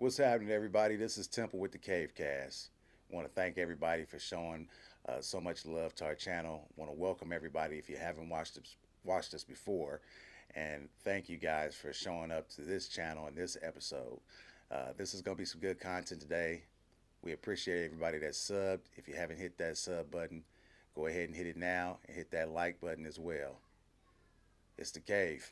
What's happening, everybody? This is Temple with the Cave Cast. Want to thank everybody for showing so much love to our channel. Want to welcome everybody if you haven't watched us before, and thank you guys for showing up to this channel and this episode. This is going to be some good content today. We appreciate everybody that subbed. If you haven't hit that sub button, go ahead and hit it now, and hit that like button as well. It's the Cave.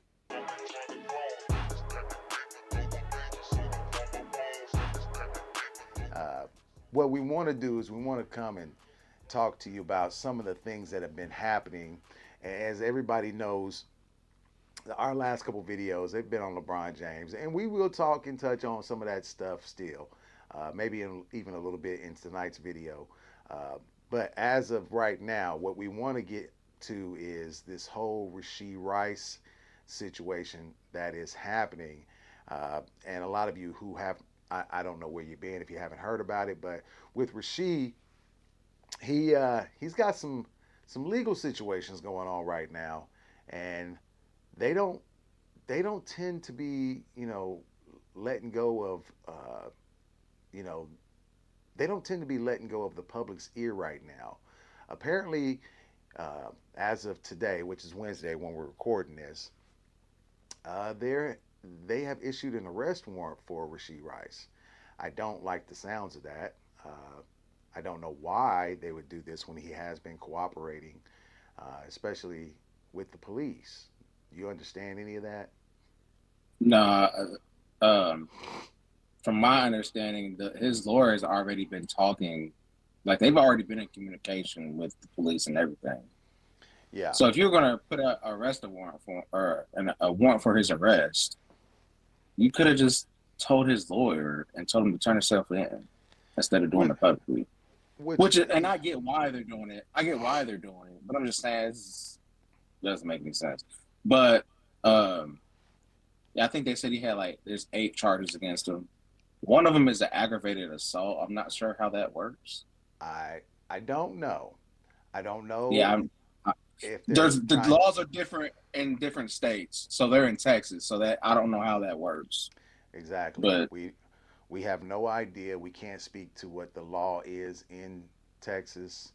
Uh, what we want to do is we want to come and talk to you about some of the things that have been happening. As everybody knows, our last couple videos they've been on LeBron James, and we will talk and touch on some of that stuff still, maybe even a little bit in tonight's video. Uh, but as of right now, what we want to get to is this whole Rashee Rice situation that is happening, and a lot of you who have I don't know where you've been if you haven't heard about it, but with Rashee, he's got some legal situations going on right now, and they don't they don't tend to be letting go of you know they don't tend to be letting go of the public's ear right now. Apparently, as of today, which is Wednesday when we're recording this, they they have issued an arrest warrant for Rashee Rice. I don't like the sounds of that. I don't know why they would do this when he has been cooperating, especially with the police. You understand any of that? No, um, from my understanding, his lawyer has already been talking, like they've already been in communication with the police and everything. Yeah. So if you're going to put a arrest warrant for or a warrant for his arrest, you could have just told his lawyer and told him to turn himself in instead of doing Which, it publicly. which Which is, and I get why they're doing it. I get why they're doing it, but I'm just saying doesn't make any sense. But um, yeah, I think they said he had like there's 8 charges against him. One of them is an aggravated assault. I'm not sure how that works. I don't know. I don't know Yeah, I, if they're there's the trying. laws are different in different states, so they're in Texas, so that I don't know how that works. Exactly. But We have no idea. We can't speak to what the law is in Texas.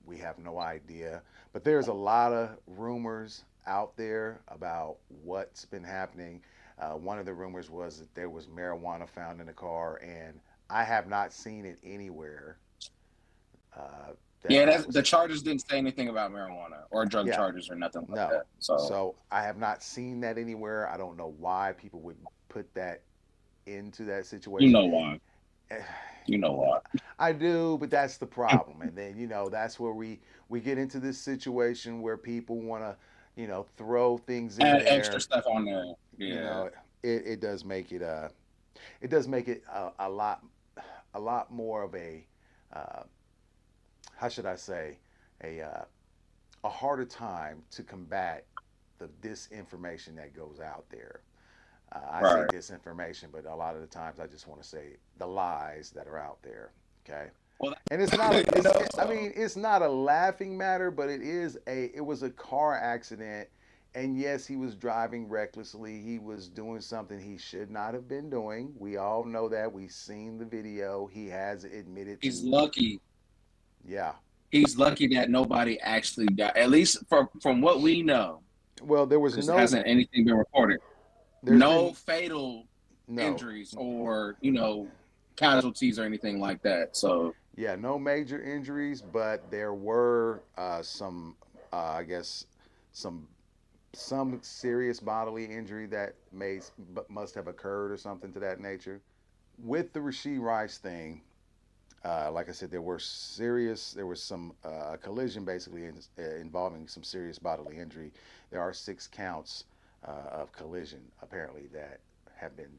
We have no idea. But there's a lot of rumors out there about what's been happening. One of the rumors was that there was marijuana found in the car, and I have not seen it anywhere. Uh, yeah, that the was, charges didn't say anything about marijuana or drug yeah, charges or nothing like no. that. So So I have not seen that anywhere. I don't know why people would put that into that you situation. know why. You know why. I do, but that's the problem. And then that's where we get into this situation where people want to throw things in Add extra there. stuff on there. You Yeah. know, it does make it does make it a lot more of a uh, how should I say a uh, a harder time to combat the disinformation that goes out there. I say Right. disinformation, but a lot of the times I just want to say the lies that are out there. Okay, Well, and it's not a you know, I so mean it's not a laughing matter, but it was a car accident, and yes, he was driving recklessly. He was doing something he should not have been doing. We all know that. We've seen the video. He has admitted he's to, lucky. yeah. He's lucky that nobody actually died. At least from what we know, Well, there was because no hasn't anything been reported. there's No been fatal no injuries or casualties or anything like that. So yeah, no major injuries, but there were some I guess some serious bodily injury that must have occurred or something to that nature. With the Rashee Rice thing, like I said, there was some collision basically involving some serious bodily injury. There are 6 counts of collision apparently that have been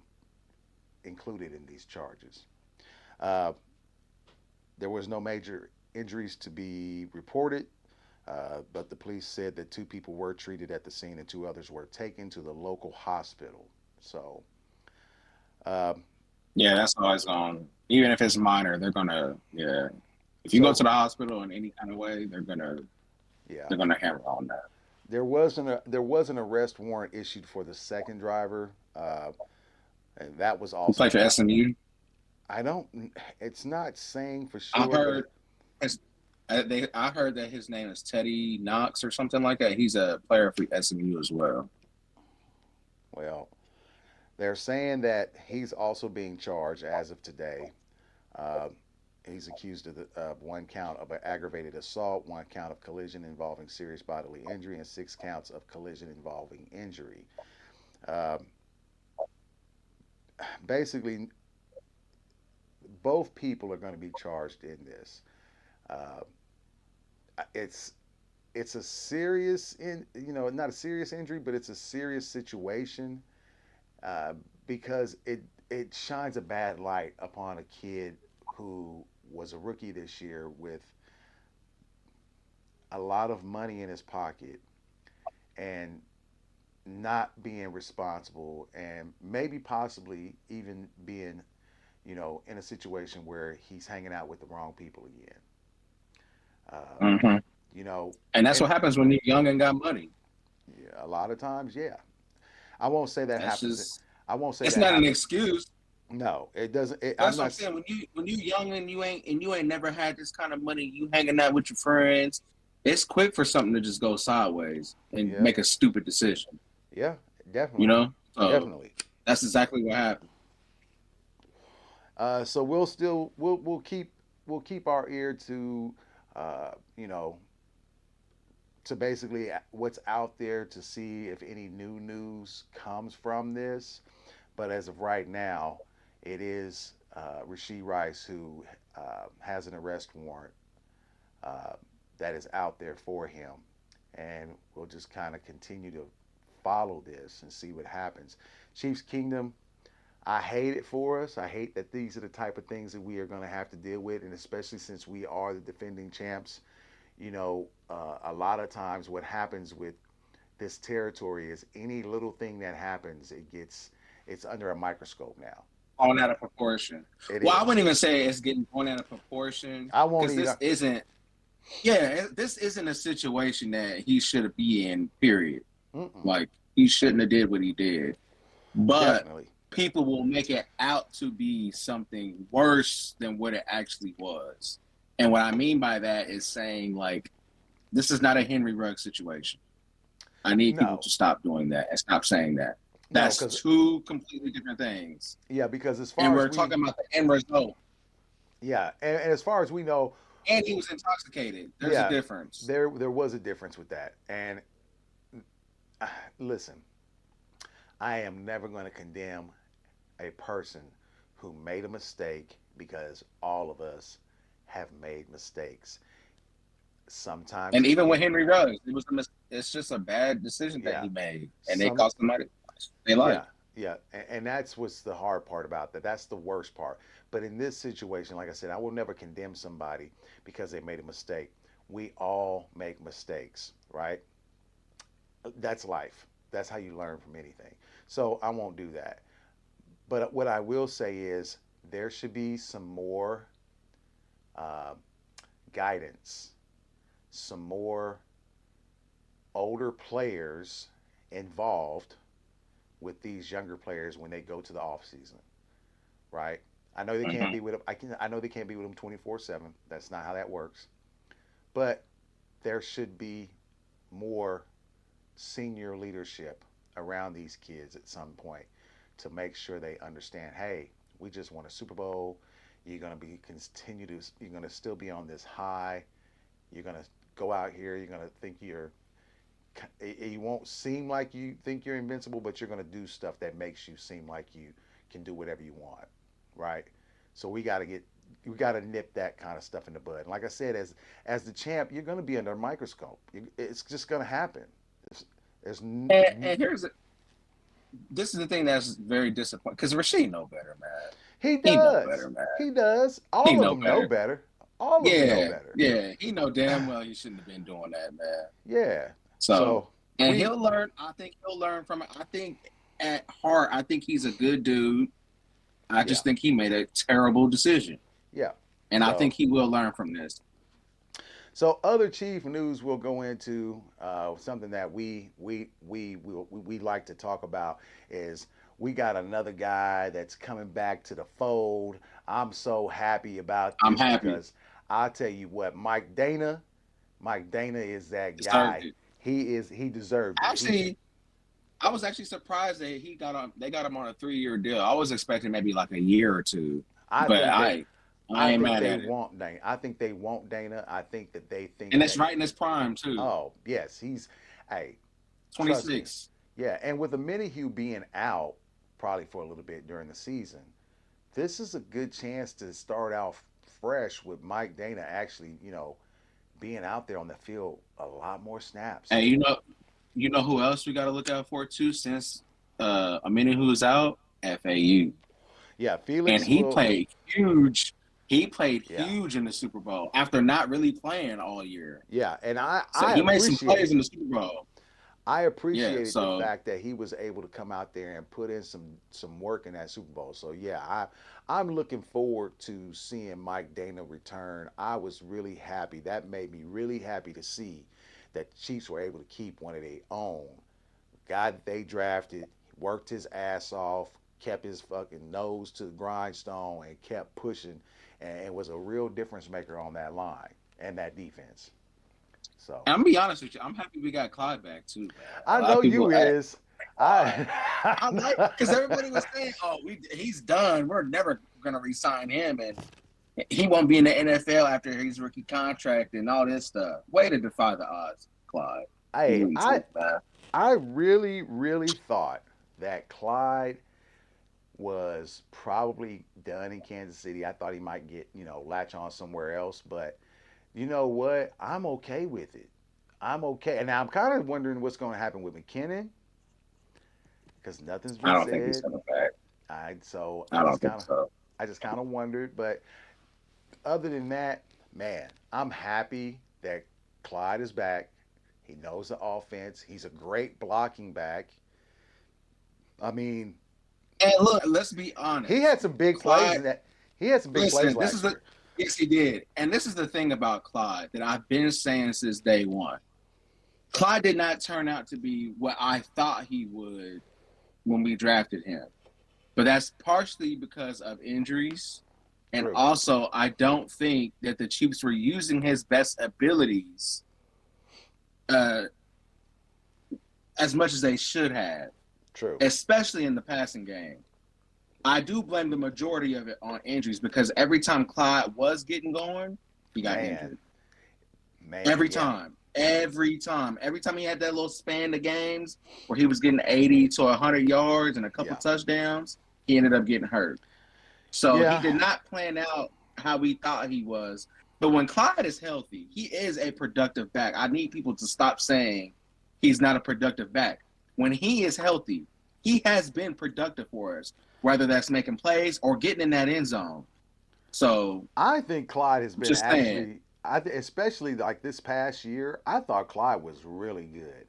included in these charges. Uh, there was no major injuries to be reported, but the police said that 2 people were treated at the scene and 2 others were taken to the local hospital. So, um, yeah, that's always going. Even if it's minor, they're gonna yeah. If you go to so the hospital in any kind of way, yeah, they're gonna hammer on that. there was an arrest warrant issued for the second driver. and that was He also played for announced. SMU. I don't. It's not saying for I sure, but heard his, I heard that his name is Teddy Knox or something like that. He's a player for SMU as well. well, they're saying that he's also being charged as of today. Uh, he's accused of one count of aggravated assault, one count of collision involving serious bodily injury, and 6 counts of collision involving injury. Uh, Basically, both people are going to be charged in this. Uh, it's it's a serious not a serious injury, but it's a serious situation uh, because it shines a bad light upon a kid who was a rookie this year with a lot of money in his pocket and not being responsible and maybe possibly even being in a situation where he's hanging out with the wrong people again. Uh, Hmm. you know, And that's and what happens when you're young and got money. yeah, a lot of times, yeah. I won't say that That's happens. just I won't say it's that not an happens. excuse. No, it doesn't. I'm That's what I'm not. saying. When you young and you ain't never had this kind of money, you hanging out with your friends, it's quick for something to just go sideways and Yeah, make a stupid decision. yeah, You definitely, know, so definitely. that's exactly what happened. So we'll keep our ear to uh, you know to basically what's out there to see if any new news comes from this. But as of right now, it is Rashee Rice who has an arrest warrant uh, that is out there for him, and we'll just kind of continue to follow this and see what happens. Chiefs Kingdom, I hate it for us. I hate that these are the type of things that we are going to have to deal with, and especially since we are the defending champs. A lot of times what happens with this territory is any little thing that happens, it's under a microscope now. Blown out of proportion. It Well, I is. wouldn't even say it's getting blown out of proportion I won't because this either. isn't. Yeah, this isn't a situation that he should be in. Period. Mm-mm. Like he shouldn't have did what he did. But Definitely. people will make it out to be something worse than what it actually was. And what I mean by that is saying like this is not a Henry Ruggs situation. I need people No, to stop doing that and stop saying that. no, That's because two completely different things. yeah, because as And far as we're we talking about the end result. yeah, and as far as we know, And he was intoxicated. There's a yeah, difference. there was a difference with that. And listen, I am never going to condemn a person who made a mistake because all of us have made mistakes. Sometimes And it even with can, Henry Ruggs, it's just a bad decision that yeah, he made, and they some, cost somebody they yeah, like. yeah, and that's what's the hard part about that. That's the worst part. But in this situation, like I said, I will never condemn somebody because they made a mistake. We all make mistakes, right? That's life. That's how you learn from anything. So I won't do that. But what I will say is there should be some more uh, guidance, some more older players involved with these younger players when they go to the off season, right? I know they can't Mm-hmm. be with them. I know they can't be with them 24/7. That's not how that works. But there should be more senior leadership around these kids at some point to make sure they understand. Hey, we just won a Super Bowl. You're gonna still be on this high. You're gonna go out here. You're gonna think you won't seem like you think you're invincible, but you're going to do stuff that makes you seem like you can do whatever you want, right? So we got to nip that kind of stuff in the bud. And like I said, as the champ, you're going to be under a microscope. It's just going to happen. There's, there's And this is the thing that's very disappointing because Rasheed know better, man. he He know does, better, man. he does. He All of know them know better. better. All of them know Yeah, better. yeah. He know damn well he shouldn't have been doing that, man. Yeah. So, So and we, he'll learn. I think he'll learn from it. I think at heart, I think he's a good dude. I yeah, just think he made a terrible decision, yeah. and I think So he will learn from this. So other chief news we'll go into something that we like to talk about is We got another guy that's coming back to the fold. I'm so happy about I'm this happy. because I'll tell you what, Mike Dana is that Deserved guy. it. He deserved it. He Actually, I was actually surprised that he got on. They got him on a 3-year deal. I was expecting maybe like a year or two, I but think they I I ain't think mad they at it. want Dana. I think they want Dana. I think that they think And it's that right in his prime too. oh, yes, he's hey, trust me. 26. Yeah, and with Hugh being out probably for a little bit during the season, this is a good chance to start out fresh with Mike Dana actually, being out there on the field a lot more snaps. And you know who else we got to look out for too? Since a minute who's out, FAU, Yeah, and Felix will. He played Yeah, huge in the Super Bowl after not really playing all year. yeah, and I So I he made some plays appreciated in it. the Super Bowl. I Yeah. appreciated the So fact that he was able to come out there and put in some work in that Super Bowl. So yeah, I'm looking forward to seeing Mike Dana return. I was really happy. That made me really happy to see that the Chiefs were able to keep one of their own. Guy that they drafted, worked his ass off, kept his fucking nose to the grindstone and kept pushing and was a real difference maker on that line and that defense. So and I'm gonna be honest with you, I'm happy we got Clyde back too, man. A I lot of know people, you is. I I like because everybody was saying, "Oh, he's done. We're never gonna re-sign him, and he won't be in the NFL after his rookie contract and all this stuff." Way to defy the odds, Clyde. You I really I did, man. I really thought that Clyde was probably done in Kansas City. I thought he might get, latch on somewhere else, but you know what? I'm okay with it. I'm okay. And now I'm kind of wondering what's going to happen with McKinnon because nothing's I been don't think he's said. coming back. So I don't think so. I just kind of wondered, but other than that, man, I'm happy that Clyde is back. He knows the offense. He's a great blocking back. I mean, And look, let's be he honest. had some big plays Clyde, in that. He had some big plays listen, this is last the year. yes, he did. And this is the thing about Clyde that I've been saying since day one. Clyde did not turn out to be what I thought he would when we drafted him. But that's partially because of injuries. And True, also, I don't think that the Chiefs were using his best abilities uh, as much as they should have, true. especially in the passing game. I do blame the majority of it on injuries because every time Clyde was getting going, he got Man, injured. man, Every yeah, time. Every time he had that little span of games where he was getting 80 to 100 yards and a couple yeah, touchdowns, he ended up getting hurt. So he yeah. did not plan out how we thought he was. But when Clyde is healthy, he is a productive back. I need people to stop saying he's not a productive back. When he is healthy, he has been productive for us, whether that's making plays or getting in that end zone. So I think Clyde has been just saying. actually. Especially like this past year, I thought Clyde was really good.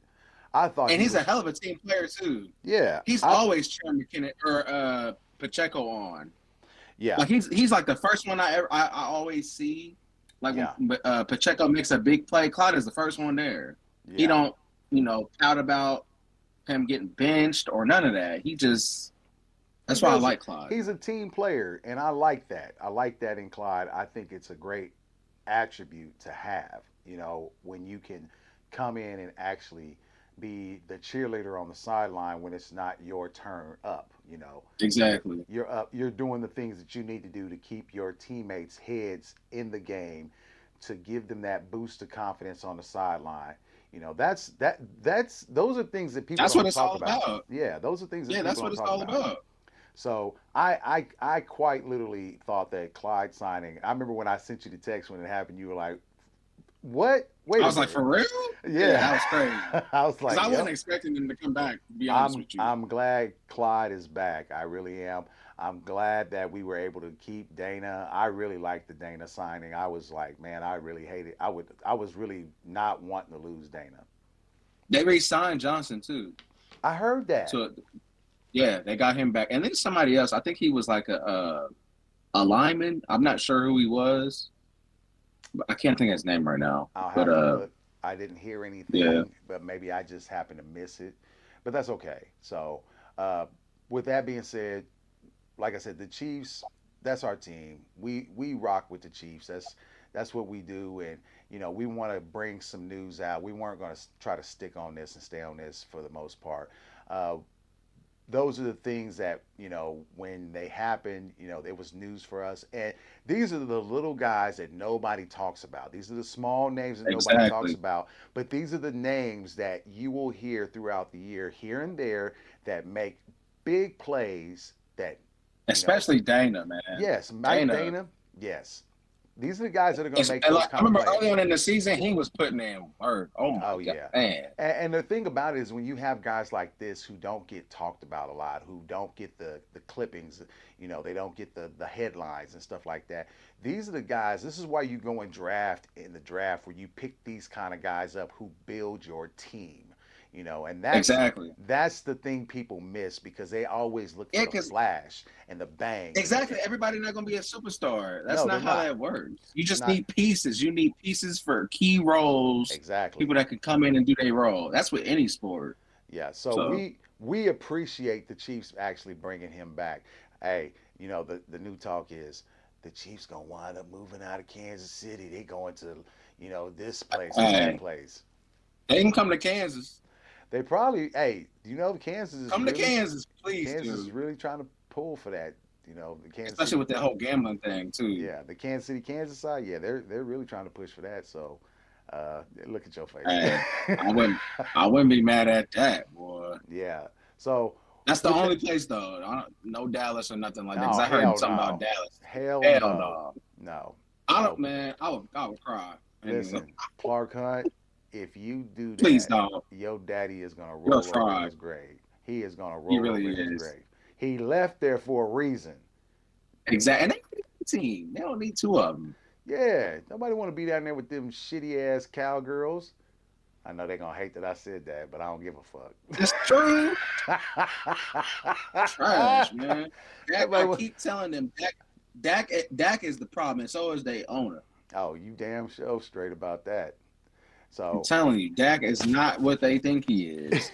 I thought And he he's a was. hell of a team player too. Yeah, He's I. always cheering McKinnon or Pacheco on. Yeah, Like he's like the first one I always see. Like yeah, when Pacheco makes a big play, Clyde is the first one there. He yeah. don't pout about him getting benched or none of that. He just He that's why I does. like Clyde. He's a team player, and I like that. I like that in Clyde. I think it's a great attribute to have. When you can come in and actually be the cheerleader on the sideline when it's not your turn up. You're Exactly. you're up. You're doing the things that you need to do to keep your teammates' heads in the game, to give them that boost of confidence on the sideline. That's those are things that people That's what don't it's talk all about. about. Yeah, those are things that Yeah, people that's don't what it's talk all about. about. So I quite literally thought that Clyde signing. I remember when I sent you the text when it happened. You were like, "What? Wait I a was like, minute." for real? Yeah, Yeah, that was crazy. I was Because like, I wasn't "Yep." expecting him to come back, to be honest I'm with you. I'm glad Clyde is back. I really am. I'm glad that we were able to keep Dana. I really liked the Dana signing. I was like, man, I really hated. I was really not wanting to lose Dana. They re-signed Johnson too. I heard that. So yeah, they got him back. And then somebody else, I think he was like a lineman. I'm not sure who he was. But I can't think of his name right now. I'll But have to look. I didn't hear yeah. anything, but maybe I just happened to miss it. But that's okay. So, uh, with that being said, like I said, the Chiefs, that's our team. We rock with the Chiefs. That's what we do, and we want to bring some news out. We weren't going to try to stick on this and stay on this for the most part. Uh, those are the things that when they happen, it was news for us. And these are the little guys that nobody talks about. These are the small names that nobody talks Exactly. about, but these are the names that you will hear throughout the year, here and there, that make big plays that you know Especially Dana, man. yes, Mike Dana. Dana, yes, these are the guys that are going to It's, make and those like, I kind of remember early plays. on in the season, he was putting in work. Oh my Oh god, yeah. man. And the thing about it is when you have guys like this who don't get talked about a lot, who don't get the clippings, they don't get the headlines and stuff like that. These are the guys. This is why you go and draft in the draft where you pick these kind of guys up who build your team. And Exactly. that's the thing people miss because they always look for Yeah, the because flash and the bang and exactly everybody not gonna be a superstar. That's no, they're not how not. that works. You just Not need pieces. You need pieces for key roles, exactly. people that can come in and do their role. That's with any sport. Yeah, so So we appreciate the Chiefs actually bringing him back. Hey, the new talk is the Chiefs gonna wind up moving out of Kansas City. They going to this place and that hey, place. they can come to Kansas. They probably Come to Kansas, please Kansas is do. really trying to pull for that. The Kansas Especially City, with that whole gambling thing too. yeah, the Kansas City Kansas side, yeah, they're really trying to push for that. So look at your face. Hey, I wouldn't I wouldn't be mad at that, boy. Yeah. So That's the with the only place though. No Dallas or nothing like that. Because oh I heard hell something about no, Dallas. hell Hell no, no. no, I don't, no. man. I would cry. Anyway, Listen, Clark Hunt, if you do please that, don't. your daddy is gonna You're a roll over in fraud. his grave. He is gonna He roll over really in his is. grave. He left there for a reason. Exactly. And they don't need a team. They don't need two of them. Yeah, nobody want to be down there with them shitty ass cowgirls. I know they're gonna hate that I said that, but I don't give It's true. a Trash, fuck. man. Dak, Everybody, I keep telling them Dak is the problem, and so is their owner. oh, you damn sure straight about that. I'm So, telling you, Dak is not what they think he is.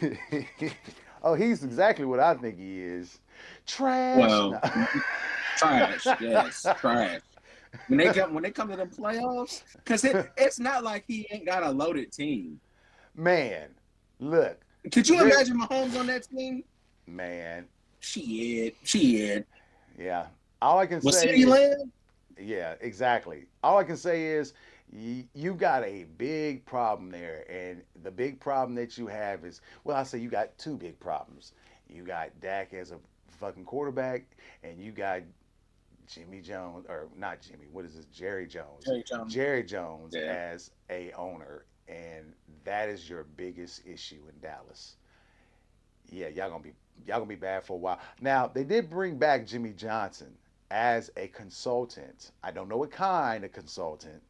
oh, he's exactly what I think he is. Trash. No. Well, trash. Yes, trash. When they come to the playoffs, because it's not like he ain't got a loaded team. Man, look, Could you there, imagine Mahomes on that team? man, She had. yeah. All I can Was say City is, Lamb? yeah, exactly. All I can say is, you got a big problem there, and the big problem that you have is, well, I say you got two big problems. You got Dak as a fucking quarterback, and you got Jimmy Jones, or not Jimmy, what is this? Jerry Jones. Jerry Jones. Jerry Jones Yeah. as a owner, and that is your biggest issue in Dallas. Yeah, y'all gonna be bad for a while. Now they did bring back Jimmy Johnson as a consultant. I don't know what kind of consultant,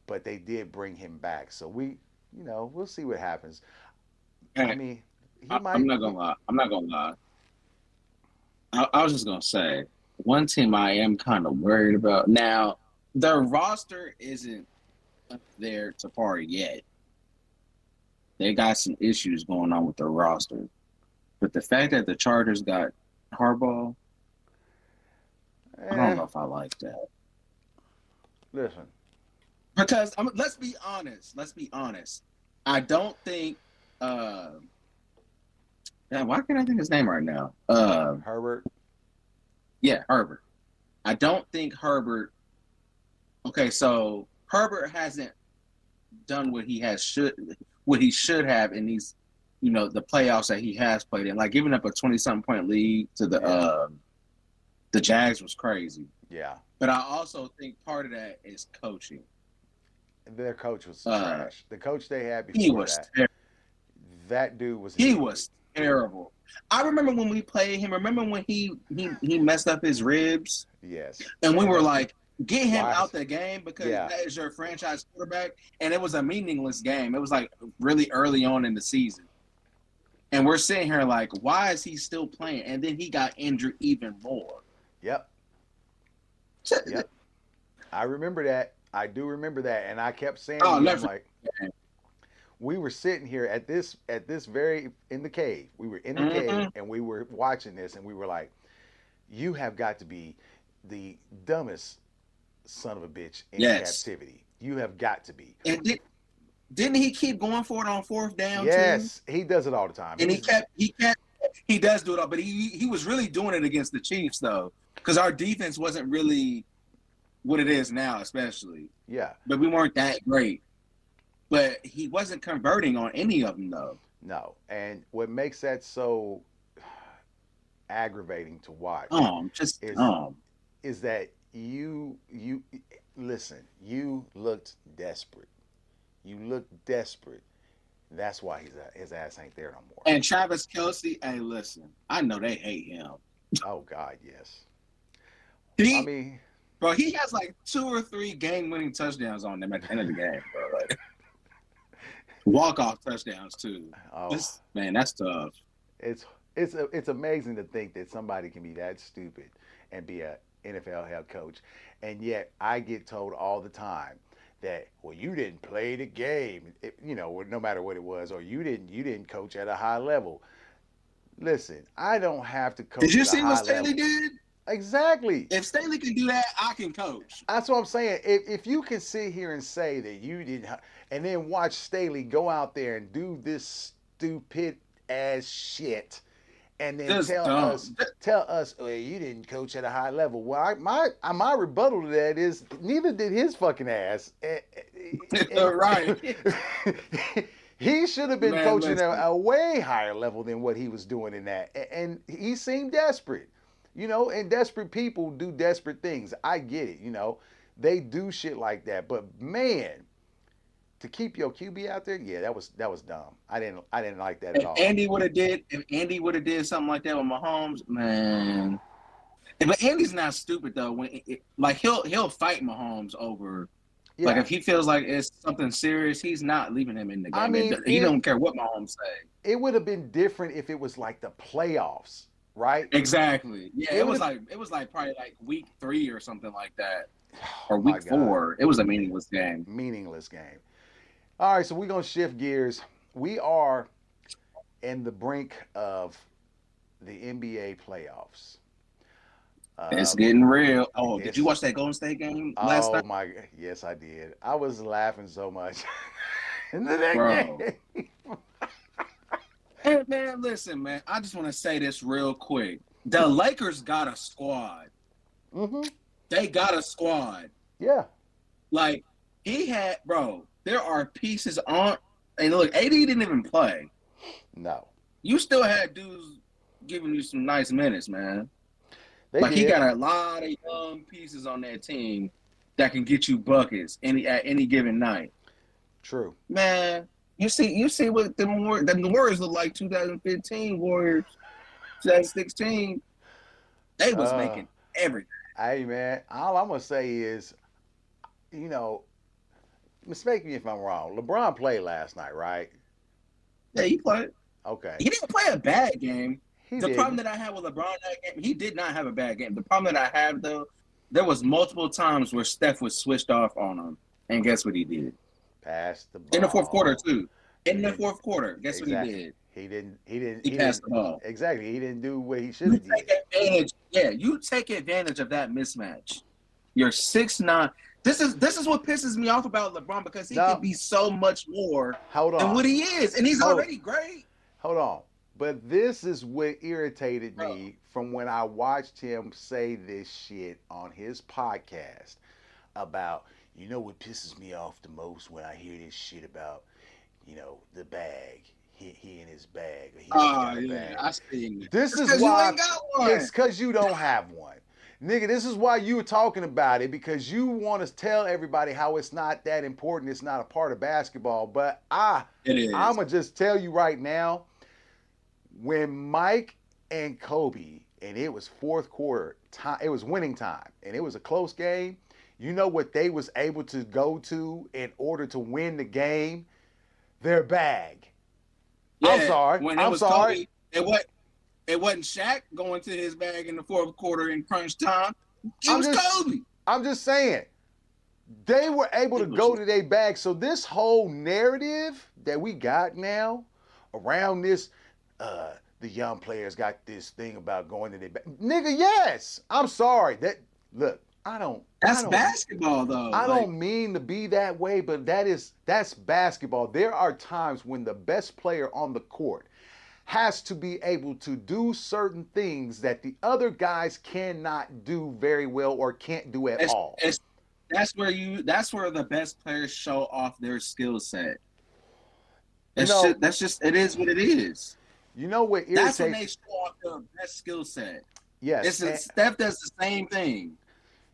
but they did bring him back. So we'll see what happens. I Hey, mean, he I'm might. not gonna lie. I'm not gonna lie. I was just gonna say one team I am kind of worried about. Now, their roster isn't up there to par yet. They got some issues going on with their roster. But the fact that the Chargers got Harbaugh, I don't Eh, know if I like that. listen. Because let's be honest. Let's be honest. I don't think. Why can't I think his name right now? Herbert. Yeah, Herbert. I don't think Herbert. Okay, so Herbert hasn't done what he should have in these, the playoffs that he has played in. Like giving up a 20-something point lead to Yeah. the Jags was crazy. Yeah. But I also think part of that is coaching. Their coach was Uh, trash. The coach they had he before was that, ter- that dude was an he idiot. was terrible. I remember when we played him. Remember when he messed up his ribs, Yes. and we And were like, get him why? out the game because Yeah. that is your franchise quarterback. And it was a meaningless game. It was like really early on in the season. And we're sitting here like, why is he still playing? And then he got injured even more. Yep. Yep. I remember that. I do remember that, and I kept saying to I'll you, I'm never like, we were sitting here at this very in the cave. We were in the cave Mm-hmm. and we were watching this and we were like, you have got to be the dumbest son of a bitch in Yes. captivity. You have got to be. And didn't he keep going for it on fourth down too? Yes, he does it all the time. And He's he does do it all, but he was really doing it against the Chiefs though, because our defense wasn't really what it is now, especially. yeah, But we weren't that great. But he wasn't converting on any of them though. no. And what makes that so aggravating to watch Just is is that you listen, you looked desperate. You looked desperate. That's why his ass ain't there no more. And Travis Kelce, hey, listen, I know they hate him. Oh God, yes. I He, mean, bro, he has like 2 or 3 game-winning touchdowns on them at the end of the game, bro. Like, walk-off touchdowns too. oh, Man, that's tough. it's amazing to think that somebody can be that stupid and be a NFL head coach, and yet I get told all the time that well you didn't play the game, no matter what it was, or you didn't coach at a high level. Listen, I don't have to Did coach you at a see what high Staley level. did? Exactly. If Staley can do that, I can coach. That's what I'm saying. If you can sit here and say that you didn't, and then watch Staley go out there and do this stupid ass shit, and then Just dumb. tell us, oh, you didn't coach at a high level. Well, my rebuttal to that is neither did his fucking ass. Right. He should have been Man, coaching listen. a way higher level than what he was doing in that, and he seemed desperate. And desperate people do desperate things. I get it. They do shit like that. But man, to keep your QB out there, yeah, that was dumb. I didn't like that at all. If Andy would have did something like that with Mahomes, man. But Andy's not stupid though. Like he'll fight Mahomes over. Like Yeah, if he feels like it's something serious, he's not leaving him in the I game. mean He it don't care what Mahomes say. it would have been different if it was like the playoffs, right? Exactly. Yeah, It it would was have. like probably like week 3 or something like that, Oh or my week God, 4. It was a meaningless game. meaningless game. All right, so we're gonna shift gears. We are in the brink of the NBA playoffs. It's Uh, getting real. Oh, did you it's watch that Golden State game last Oh night, my, yes, I did. I was laughing so much into that bro? game. Hey man, listen, man. I just want to say this real quick. The Lakers got a squad. Hmm. They got a squad. Yeah. Like he had, bro. There are pieces on, and look, AD didn't even play. No, You still had dudes giving you some nice minutes, man. they Like he did. got a lot of young pieces on that team that can get you buckets at any given night. True. Man, you see what the Warriors look like 2015 Warriors, 2016. They was Uh, making everything. hey man, all I'm gonna say is, you know, mistake me if I'm wrong. LeBron played last night, right? Yeah, he played. Okay. He didn't play a bad game. He The problem didn't that I had with LeBron that game, he did not have a bad game. The problem that I have though, there was multiple times where Steph was switched off on him, and guess what he did pass the in the fourth quarter ball. too. He In the didn't fourth quarter, guess what he exact. did? He didn't. He didn't. He He passed didn't the ball. exactly. He didn't do what he should You have take did. advantage. Yeah, you take advantage of that mismatch. You're 6'9". This is what pisses me off about LeBron because he could No, be so much more hold than on. what he is, and he's Hold already great. hold on. But this is what irritated Bro, me from when I watched him say this shit on his podcast about, what pisses me off the most when I hear this shit about, the bag. He in his bag, or he just oh got a yeah, bag. I see. This It's is because you why ain't got it's one. because you don't have one. Nigga, this is why you were talking about it because you want to tell everybody how it's not that important. It's not a part of basketball. But It I'm is. going to just tell you right now when Mike and Kobe, and it was fourth quarter time, it was winning time, and it was a close game. You know what they was able to go to in order to win the game? Their bag. I'm Yeah, sorry. when it I'm was sorry. Kobe, it wasn't Shaq going to his bag in the fourth quarter in crunch time. It I'm was just Kobe. I'm just saying. They were able to It was go just to their bag. So this whole narrative that we got now around this, the young players got this thing about going to their bag. Nigga, yes. I'm sorry. That look, I don't, I that's don't, basketball though. I Like don't mean to be that way, but that's basketball. There are times when the best player on the court has to be able to do certain things that the other guys cannot do very well or can't do at all. it's that's where the best players show off their skill set. You know, That's just it is what it is. you know what That's when irritates? they show off their best skill set. Yes, and Steph does the same thing.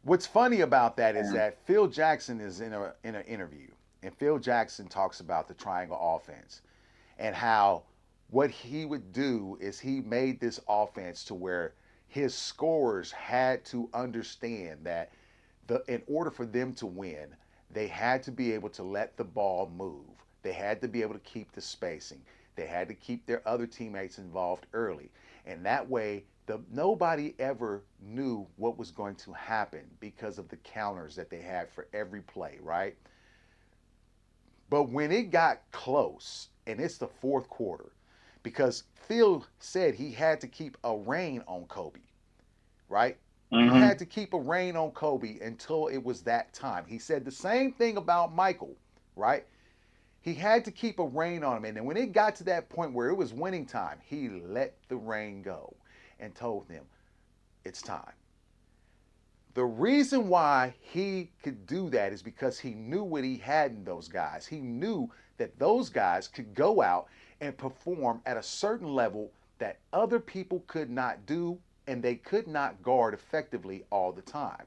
what's funny about that is And that Phil Jackson is in an interview, and Phil Jackson talks about the triangle offense and how what he would do is he made this offense to where his scorers had to understand that in order for them to win, they had to be able to let the ball move. They had to be able to keep the spacing. They had to keep their other teammates involved early. And that way, nobody ever knew what was going to happen because of the counters that they had for every play, right? But when it got close, and it's the fourth quarter, because Phil said he had to keep a rein on Kobe, right? He mm-hmm. had to keep a rein on Kobe until it was that time. He said the same thing about Michael, right? He had to keep a rein on him. And then when it got to that point where it was winning time, he let the rein go and told them, it's time. The reason why he could do that is because he knew what he had in those guys. He knew that those guys could go out and perform at a certain level that other people could not do and they could not guard effectively all the time.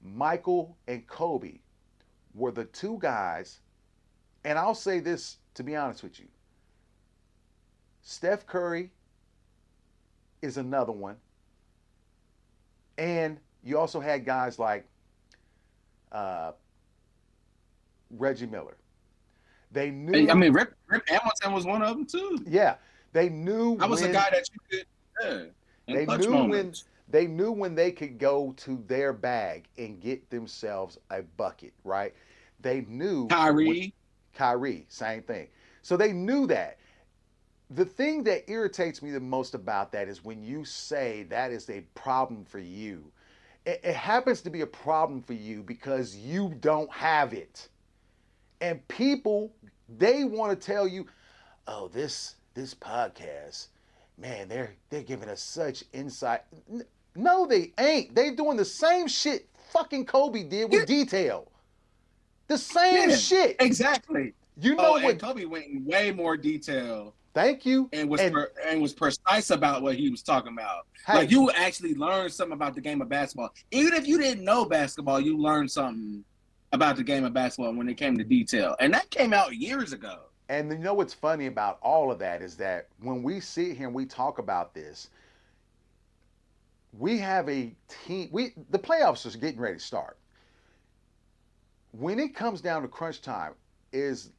Michael and Kobe were the two guys, and I'll say this to be honest with you. Steph Curry is another one, and you also had guys like uh, Reggie Miller. They I knew, mean, Rip Hamilton was one of them too. yeah, they knew I was a when guy that you could, yeah, in they clutch knew when moments. they knew when they could go to their bag and get themselves a bucket, right? They knew when Kyrie, Kyrie, same thing. So they knew that. The thing that irritates me the most about that is when you say that is a problem for you. It happens to be a problem for you because you don't have it. And people, they want to tell you, oh, this podcast, man, they're giving us such insight. No, they ain't. They doing the same shit fucking Kobe did yeah, with detail. The same yeah, shit. exactly. You know Oh, and what? Kobe went in way more detail Thank you. And and was precise about what he was talking about. Like hey, you actually learned something about the game of basketball, even if you didn't know basketball. You learned something about the game of basketball when it came to detail, and that came out years ago. and you know what's funny about all of that is that when we sit here and we talk about this, we have a team. The playoffs are getting ready to start. When it comes down to crunch time, is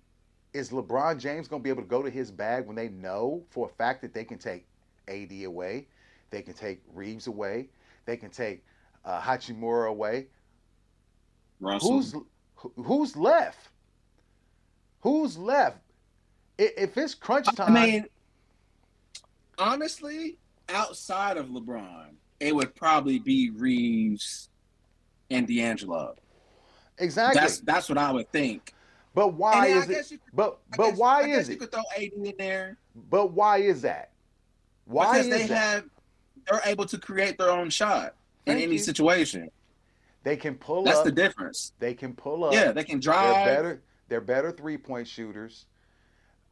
is LeBron James going to be able to go to his bag when they know for a fact that they can take AD away, they can take Reeves away, they can take Hachimura away? Russell. Who's who's left? Who's left? If it's crunch I time, mean, honestly, outside of LeBron, it would probably be Reeves and D'Angelo. exactly. That's what I would think. But And why then is it? But why I is guess you it? could throw AD in there But why is that? Why because is that? they're able to create their own shot in Thank any you. situation. They can pull That's the up. difference. They can pull up. Yeah, they can They're drive. better. They're better 3-point shooters.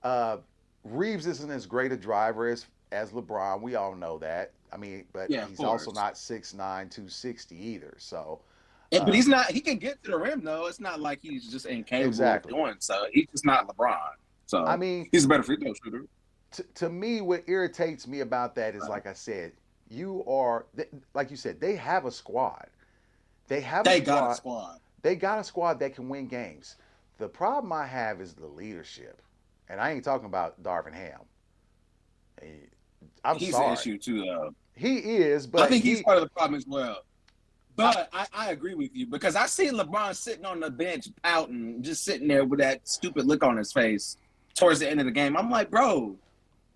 Uh, Reeves isn't as great a driver as LeBron. We all know that. I mean, but Yeah, of he's also course. not 6'9", 260 either. So, But uh, he's not. He can get to the rim though. It's not like he's just incapable of exactly. doing so. He's just not LeBron. I So mean, he's a better free throw shooter. to me, what irritates me about that is, like I said, you are like you said, they have a squad. They have a They got a squad. squad. They got a squad that can win games. The problem I have is the leadership, and I ain't talking about Darvin Ham. I'm He's an sorry, issue too. he is, I but think he's part of the problem as well. But I agree with you because I see LeBron sitting on the bench pouting, just sitting there with that stupid look on his face towards the end of the game. I'm like, bro,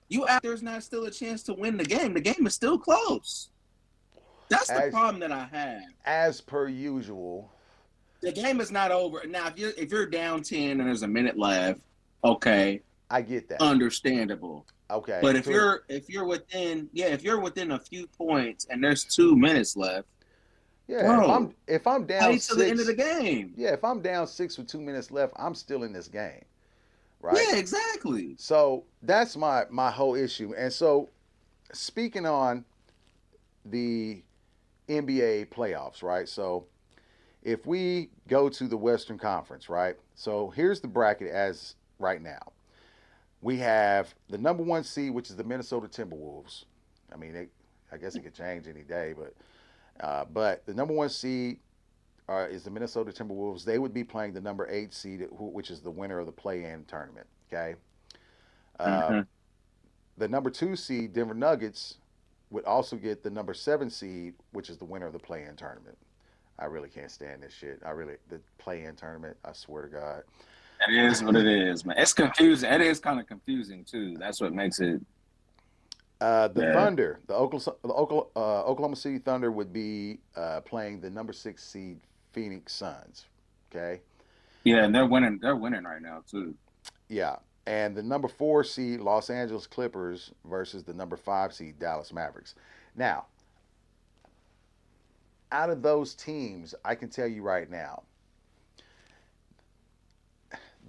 you act there's not still a chance to win the game. The game is still close. That's the as problem that I have. as per usual. The game is not over. Now, if you're down 10 and there's a minute left, okay, I get that. understandable. Okay, But if you're within a few points and there's 2 minutes left, yeah. bro, If I'm down play to the end of the six, game. yeah. If I'm down six with 2 minutes left, I'm still in this game, right? Yeah, exactly. So that's my whole issue. And so speaking on the NBA playoffs, right? So if we go to the Western Conference, right? So here's the bracket as right now. We have the number one seed, which is the Minnesota Timberwolves. I mean, I guess it could change any day, but the number one seed is the Minnesota Timberwolves. They would be playing the number eight seed, which is the winner of the play-in tournament. Okay. Uh, Mm-hmm. the number two seed, Denver Nuggets, would also get the number seven seed, which is the winner of the play-in tournament. I really can't stand this shit. The play-in tournament. I swear to God. It is what it is, man. It's confusing. It is kind of confusing too. That's what makes it. The Yeah, Thunder, Oklahoma City Thunder would be playing the number six seed Phoenix Suns. Okay, yeah, and they're winning. They're winning right now too. yeah, and the number four seed Los Angeles Clippers versus the number five seed Dallas Mavericks. Now, out of those teams, I can tell you right now,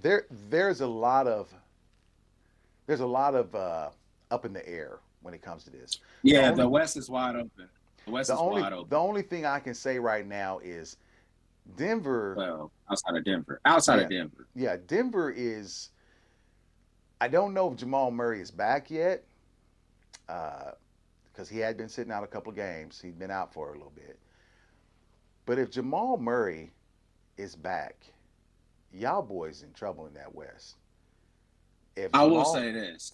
there's a lot of up in the air when it comes to this. The Yeah, the only West is wide open. The West is wide the open. only thing I can say right now is Denver. Well, outside of Denver, outside of Yeah, Denver. yeah. Denver is. I don't know if Jamal Murray is back yet, because he had been sitting out a couple of games. He'd been out for a little bit. But if Jamal Murray is back, y'all boys in trouble in that West. If I will Jamal, say this.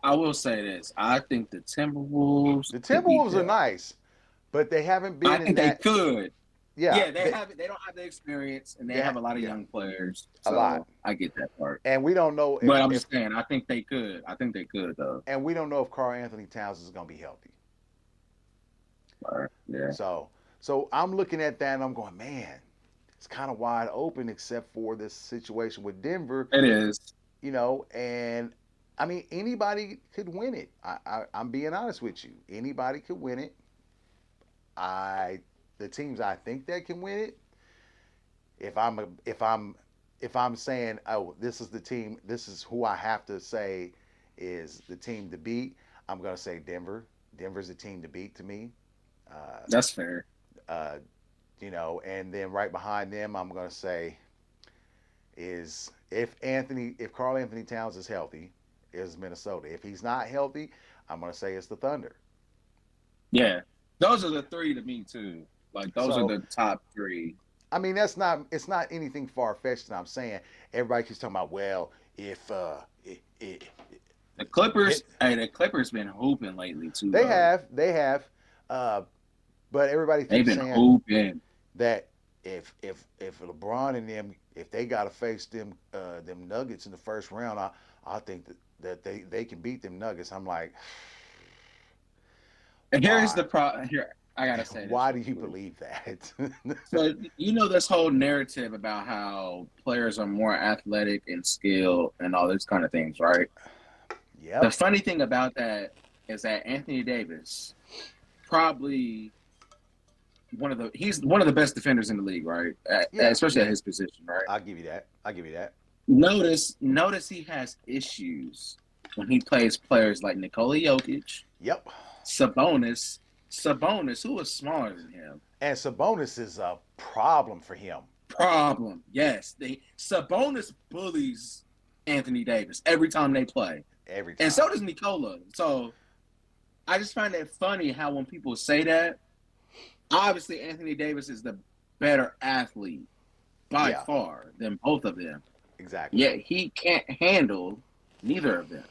I will say this. I think the Timberwolves the could beat Timberwolves are them. nice, but they haven't I been in think they that. could. Yeah, Yeah, they have. They don't have the experience, and they have a lot of yeah, young players. a lot. So I get that part. And we don't know But I'm if just saying, I think they could. I think they could though. and we don't know if Carl Anthony Towns is going to be healthy. Yeah, So I'm looking at that and I'm going, man, it's kind of wide open except for this situation with Denver, it is. and I mean anybody could win it. I'm being honest with you. Anybody could win it. I the teams I think that can win it. If I'm saying, oh, this is the team, this is who I have to say is the team to beat. I'm gonna say Denver. Denver's the team to beat to me. Uh, That's fair. uh, and then right behind them, I'm gonna say is if Carl Anthony Towns is healthy, is Minnesota. If he's not healthy, I'm gonna say it's the Thunder. Yeah, those are the three to me too. Like those are So the top three. I mean it's not anything far fetched that I'm saying. Everybody keeps talking about, well, if The Clippers, it, hey, the Clippers been hooping lately too, though. they have, uh, but everybody They've keeps been saying hooping. that if LeBron and them, if they got to face them Nuggets in the first round, I think that they can beat them Nuggets. I'm like, And here's why? the problem. Here, I gotta say this Why do real you quick. believe that? So this whole narrative about how players are more athletic and skilled and all this kind of things, right? The Yep. funny thing about that is that Anthony Davis probably he's one of the best defenders in the league, right? Yeah. Especially at Yeah. his position, right? I'll give you that. I'll give you that. Notice he has issues when he plays players like Nikola Jokic, Yep. Sabonis, who is smaller than him. And Sabonis is a problem for him Problem, yes. Sabonis bullies Anthony Davis every time they play, every and so time. does Nikola. So I just find it funny how when people say that, obviously Anthony Davis is the better athlete by Yeah. far than both of them. Exactly. Yet he can't handle neither of them.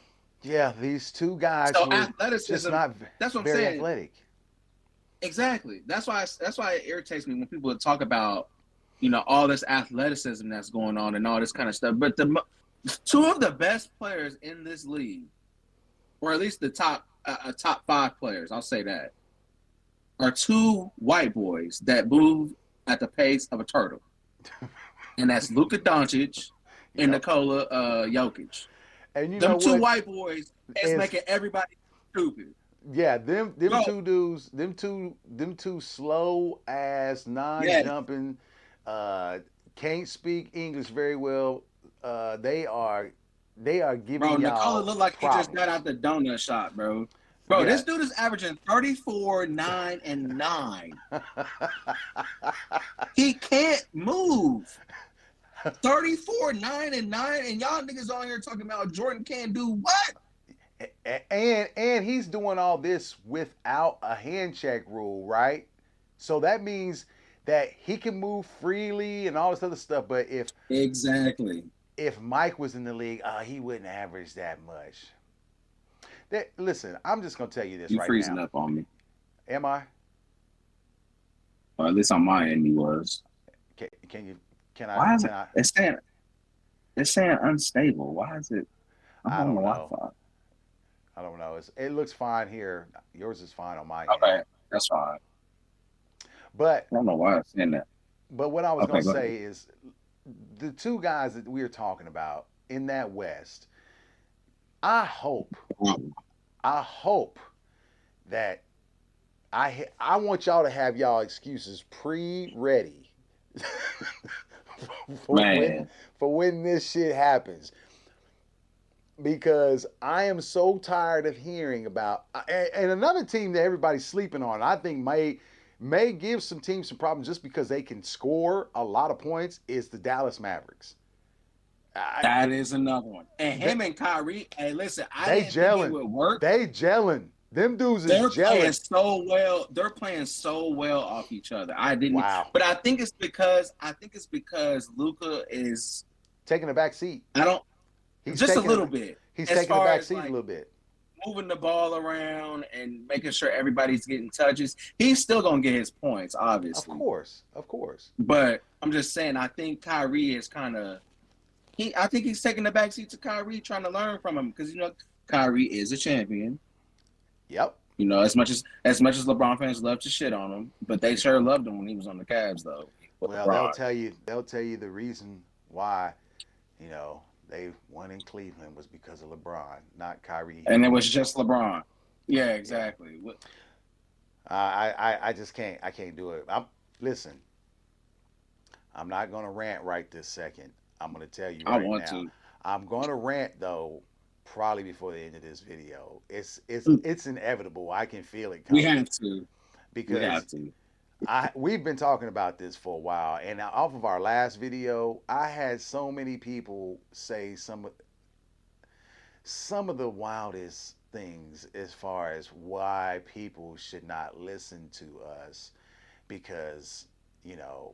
Yeah. These two guys So who are just athleticism, not that's what I'm very saying. athletic. exactly. That's why it irritates me when people talk about, all this athleticism that's going on and all this kind of stuff. But two of the best players in this league, or at least the top five players, I'll say that, are two white boys that move at the pace of a turtle, and that's Luka Doncic and Yep. Nikola Jokic. And you know Them two what white boys is is making everybody stupid. yeah, them Bro, two dudes, them two slow ass non yes, jumping, uh, can't speak English very well. They are bro, giving Nikola y'all looked like he just got problems. out the donut shop, bro. Bro, Yeah. this dude is averaging 34, 9, and 9. He can't move. 34, 9, and 9, and y'all niggas on here talking about Jordan can't do what? and he's doing all this without a hand check rule, right? So that means that he can move freely and all this other stuff. But Exactly. if Mike was in the league, he wouldn't average that much. Listen, I'm just gonna tell you this You right freezing now. up on me. Am I? Or at least on my end he was. Can you? Can I? Why is Can it I? it's saying unstable? Why is it I'm I on the don't know. Wi-Fi? I don't know. It looks fine here. Yours is fine on my end. Okay, that's fine. But I don't know why it's saying that. what I was Okay, gonna go ahead. say is the two guys that we are talking about in that West. I hope. I hope that I want y'all to have y'all excuses pre-ready for when Man, this shit happens, because I am so tired of hearing about and another team that everybody's sleeping on. I think may give some teams some problems just because they can score a lot of points is the Dallas Mavericks. I, that is another one. And they, him and Kyrie, hey, listen, I they didn't think it gelling. would work. They gelling. Them dudes is They're playing gelling. so well. They're playing so well off each other. I didn't, Wow. but I think it's because Luca is. Taking a back seat. I don't He's just a taking a little bit he's as taking a far back as seat a like little bit. moving the ball around and making sure everybody's getting touches. He's still gonna get his points, Of obviously. course. Of course. But I'm just saying, I think Kyrie is kind of I think he's taking the backseat to Kyrie, trying to learn from him because Kyrie is a champion. Yep. As much as LeBron fans love to shit on him, but they sure loved him when he was on the Cavs though with Well, they'll LeBron. tell you the reason why, they won in Cleveland was because of LeBron, not Kyrie And hitting it was threes. just LeBron. Yeah, Yeah. exactly. I just can't do it. Listen, I'm not gonna rant right this second. I'm gonna tell you I right want now. to. I'm gonna rant though, probably before the end of this video. It's inevitable. I can feel it We coming have to. We because have to. we've been talking about this for a while, and off of our last video, I had so many people say some of the wildest things as far as why people should not listen to us because you know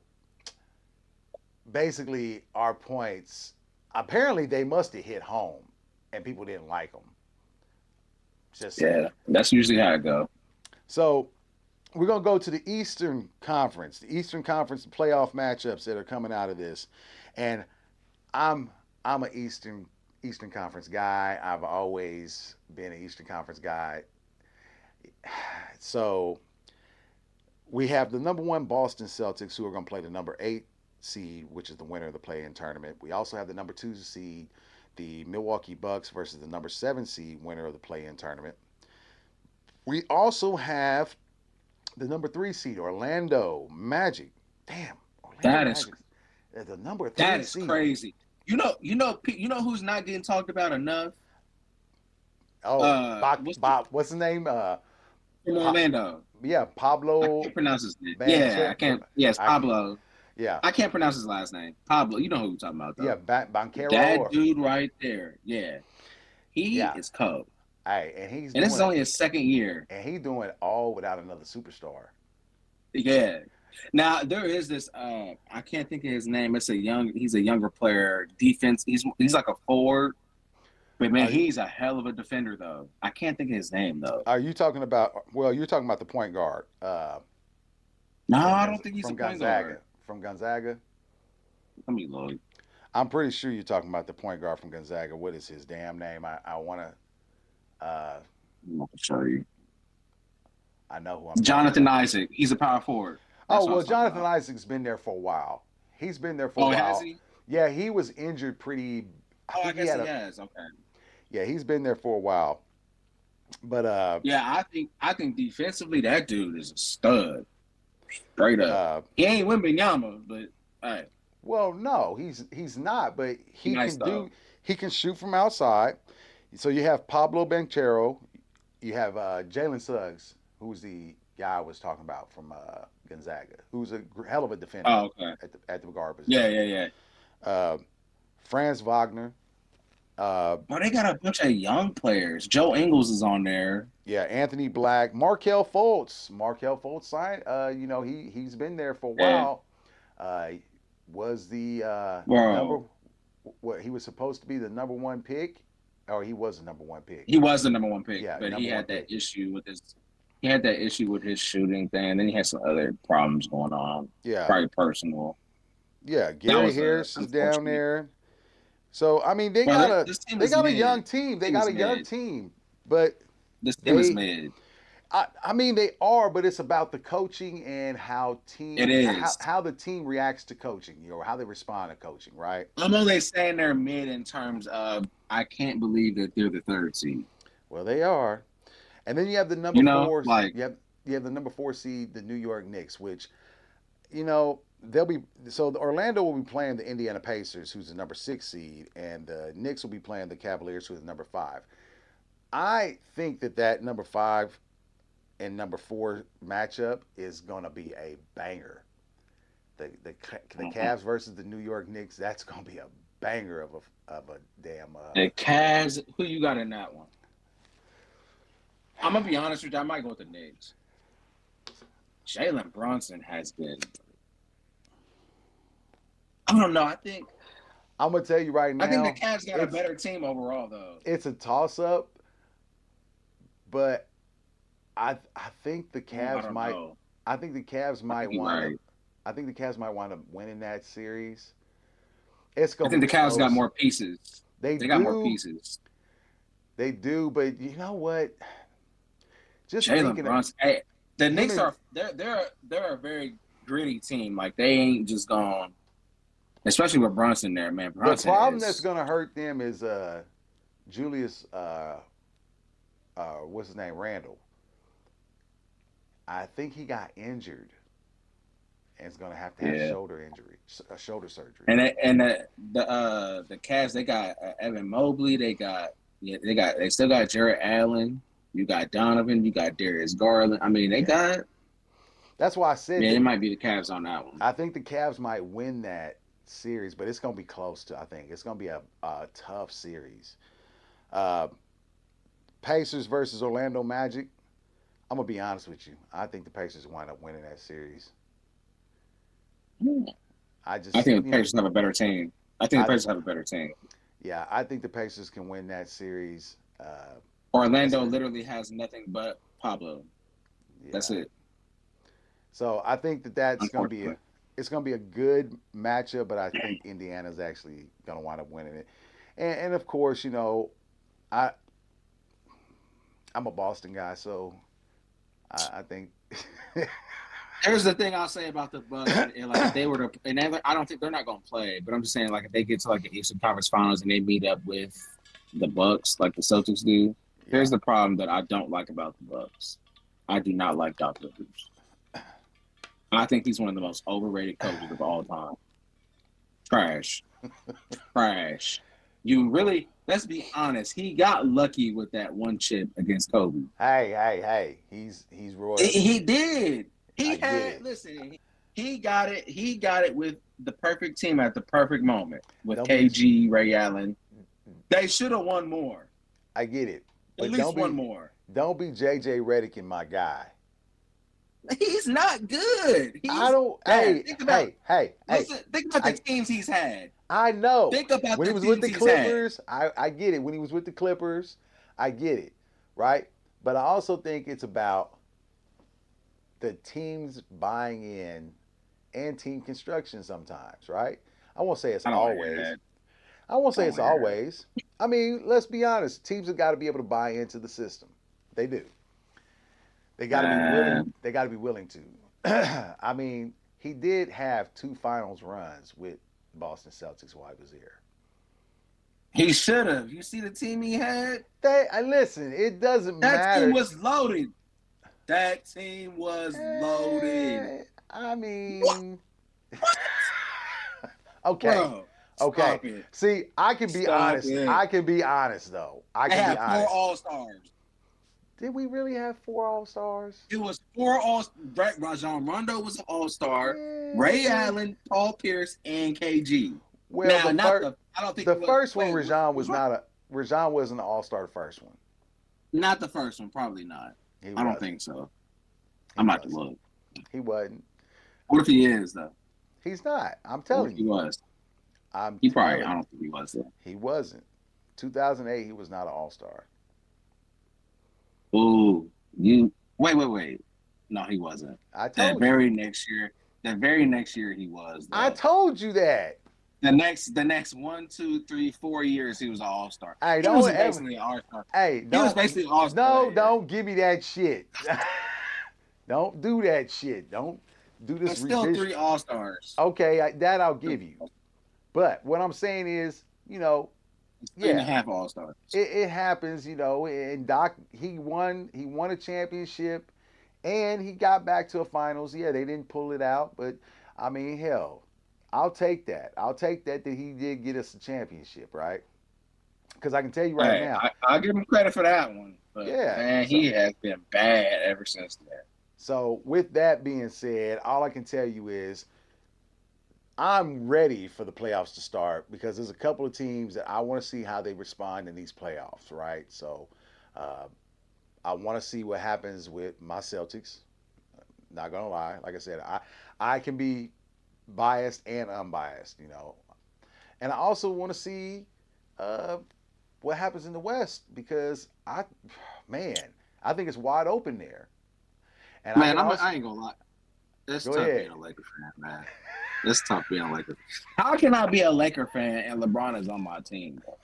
basically our points apparently they must have hit home and people didn't like them. Just Yeah, saying. that's usually how it go. So we're gonna go to the Eastern Conference playoff matchups that are coming out of this, and I'm I'm an Eastern Conference guy. I've always been an Eastern Conference guy. So we have the number one Boston Celtics who are going to play the number 8 seed, which is the winner of the play-in tournament. We also have the number 2 seed, the Milwaukee Bucks versus the number 7 seed winner of the play-in tournament. We also have the number 3 seed Orlando Magic. Damn, Orlando That is Magic. The number that three is seed. crazy. You know who's not getting talked about enough? Oh, What's Bob, what's his name? from Pa, Orlando? yeah, I Pablo can't pronounce his name. Yeah, Bancher. I can't. Yes, I Pablo. yeah, I can't pronounce his last name. Pablo. You know who we're talking about yeah, though. Banquero That or dude right there. Yeah, he yeah. is cold. Hey, and he's And this is doing it, only his second year. and he's doing it all without another superstar. Yeah. Now there is this. I can't think of his name. He's a younger player. Defense. He's like a forward. But man, Are you he's a hell of a defender, though. I can't think of his name though. are you talking about? Well, you're talking about the point guard No, I don't think he's a from point guard. Gonzaga. From Gonzaga. Let me look. I'm pretty sure you're talking about the point guard from Gonzaga. What is his damn name? I want to. I'm gonna show you. I know who I'm talking Jonathan about. Isaac. He's a power forward. Oh That's what I well, was talking Jonathan about. Isaac's been there for a while. He's been there for a Oh, has while. he? Yeah, he was injured pretty. I Oh, I think he guess had he a. has. Okay. Yeah, he's been there for a while. But Yeah, I think defensively that dude is a stud. Straight up. uh, He ain't Wimbenyama, but hey, well, no, he's not. But he he nice can do. though. He can shoot from outside. So you have Pablo Banchero. You have Jalen Suggs, who's the guy I was talking about from Gonzaga, who's a hell of a defender Oh, okay. at the guard Yeah, position. yeah, yeah. Uh, Franz Wagner. Uh, But they got a bunch of young players. Joe Ingles is on there. yeah, Anthony Black, Markel Fultz. Markel Fultz signed. He's been there for a And while. Uh, was the number bro, what he was supposed to be the number one pick, or he was the number one pick. he was the number one pick, Yeah, but he number one had pick. that issue with his shooting thing. And then he had some other problems going on, Yeah, probably personal. yeah. That Gary was Harris is down unfortunate. there. So I mean, Bro, this team they is got a young mid. team. They Team got is a young mid. team, but This team is they mid. I mean they are, but it's about the coaching and It is. how the team reacts to coaching, how they respond to coaching, right? I'm only saying they're mid in terms of I can't believe that they're the third seed. Well, they are. And then you have the number You know, four. like You have the number 4 seed, the New York Knicks, which they'll be so Orlando will be playing the Indiana Pacers, who's the number 6 seed, and the Knicks will be playing the Cavaliers, who's the number 5. I think that number 5 and number 4 matchup is going to be a banger. The Cavs versus the New York Knicks. That's going to be a banger of a damn. the Cavs. Who you got in that one? I'm gonna be honest with you. I might go with the Knicks. Jalen Brunson has been. I don't know. I'm gonna tell you right I think the now, Cavs got a better team overall, though. it's a toss up, but I think the I Cavs don't might. know. I think the Cavs I might think you're wind up. right. I think the Cavs might wind up winning that series. It's I gonna think be the Cavs got close. more pieces. They They got more do, pieces. they do, but you know what? Just Jalen thinking of Brunson. Hey, the him Knicks and are they're a very gritty team. Like they ain't just gone. Especially with Brunson there, man. the Brunson problem that's is gonna hurt them is Julius what's his name, Randall. I think he got injured and is gonna have to have yeah. shoulder injury, shoulder surgery. And the Cavs they got Evan Mobley. They still got Jarrett Allen. You got Donovan. You got Darius Garland. I mean they Yeah, got that's why I said yeah. It that. might be the Cavs on that one. I think the Cavs might win that series, but it's gonna be close to. I think it's gonna be a tough series. Uh, Pacers versus Orlando Magic. I'm gonna be honest with you. I think the Pacers wind up winning that series. I I just, think the Pacers have a better team. I think the I Pacers have a better team. yeah, I think the Pacers can win that series. It's Orlando a, literally has nothing but Pablo. That's yeah. it. So I think that's gonna be Unfortunately. it's gonna be a good matchup, but I think Indiana's actually gonna wind up winning it. And of course, I I'm a Boston guy, so I think Here's the thing I'll say about the Bucks, and like if they were to, I don't think they're not going to play, but I'm just saying like if they get to like the Eastern Conference Finals and they meet up with the Bucks, like the Celtics do. yeah. Here's the problem that I don't like about the Bucks. I do not like Doc Rivers. I think he's one of the most overrated coaches of all time. Trash, trash. You really, let's be honest. He got lucky with that one chip against Kobe. Hey, he's royalty. He did. I He get had it. listen. He got it. He got it with the perfect team at the perfect moment with Don't be KG, Ray Allen. They should have won more. I get it, At but least one more. don't be JJ Redick and my guy. He's not good. I He's don't. bad. Think about Hey. listen. Think about the I teams he's had. I know. Think about When he the was with teams the he's had. Clippers, I get it. When he was with the Clippers, I get it, right? But I also think it's about the teams buying in and team construction sometimes, right? I won't say it's I don't want to hear always. that. I won't I say don't it's want to hear always. I mean, let's be honest. Teams have got to be able to buy into the system. They do. They got to be willing. that. They got to be willing to. I mean, he did have two finals runs with Boston Celtics while he was here. He should have. You see the team he had? I listen. It doesn't That team matter. was loaded. That team was loaded. I What? mean, What? okay, Bro, okay. stop it. See, I can be Stop honest. it. I can be honest though. I They can be had four honest. All Stars. Did we really have four All Stars? It was four All. Rajon Rondo was an All Star. Ray Eh, Allen, Paul Pierce, and KG. well, Now, not the. I don't think the it was. first one, Wait, Rajon was was not a Rajon wasn't an All Star. The first one, not the first one? Probably not. he I don't wasn't. think so. He I'm about to wasn't. look. He wasn't. What if he is though? He's not. I'm What if telling he you. was? I'm He probably. I telling you. don't think he was though. He wasn't. 2008, he was not an All Star. Ooh, you wait. No, he wasn't. I That told you. very next year. That very next year he was I though. told you that. The next 1, 2, 3, 4 years he was an all star. Hey, He was don't ever. basically an all star. Hey, He was don't. basically an all star No, that year. don't give me that shit. Don't do that shit. Don't do this But still revision. three all stars. Okay, that I'll give you. But what I'm saying is, Three and a yeah, half all stars. it happens, and Doc he won a championship and he got back to a finals. Yeah, they didn't pull it out, but I mean, hell, I'll take that. I'll take that he did get us a championship, right? Because I can tell you right Hey, now, I'll give him credit for that one. But yeah. man, So he has been bad ever since then. so with that being said, all I can tell you is I'm ready for the playoffs to start because there's a couple of teams that I want to see how they respond in these playoffs, right? So uh, I want to see what happens with my Celtics. Not gonna lie, like I said, I can be biased and unbiased, and I also want to see uh, what happens in the West because man, I think it's wide open there, and I Man, can also I ain't gonna lie. It's go tough ahead. being a Laker fan, man. It's tough being a Laker fan. How can I be a Laker fan and LeBron is on my team? Bro?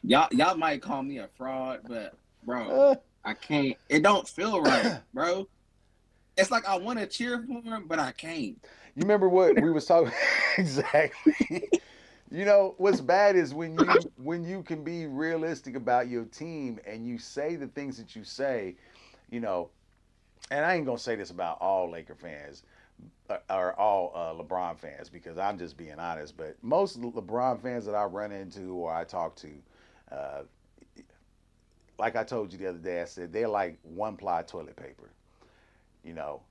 Y'all might call me a fraud, but bro, Uh, I can't. It don't feel right, bro. It's like I want to cheer for him, but I can't. You remember what we was talking exactly? What's bad is when you can be realistic about your team and you say the things that you say, you know, and I ain't gonna say this about all Laker fans or all LeBron fans because I'm just being honest, but most LeBron fans that I run into or I talk to, uh, like I told you the other day, I said they're like one ply toilet paper. You know,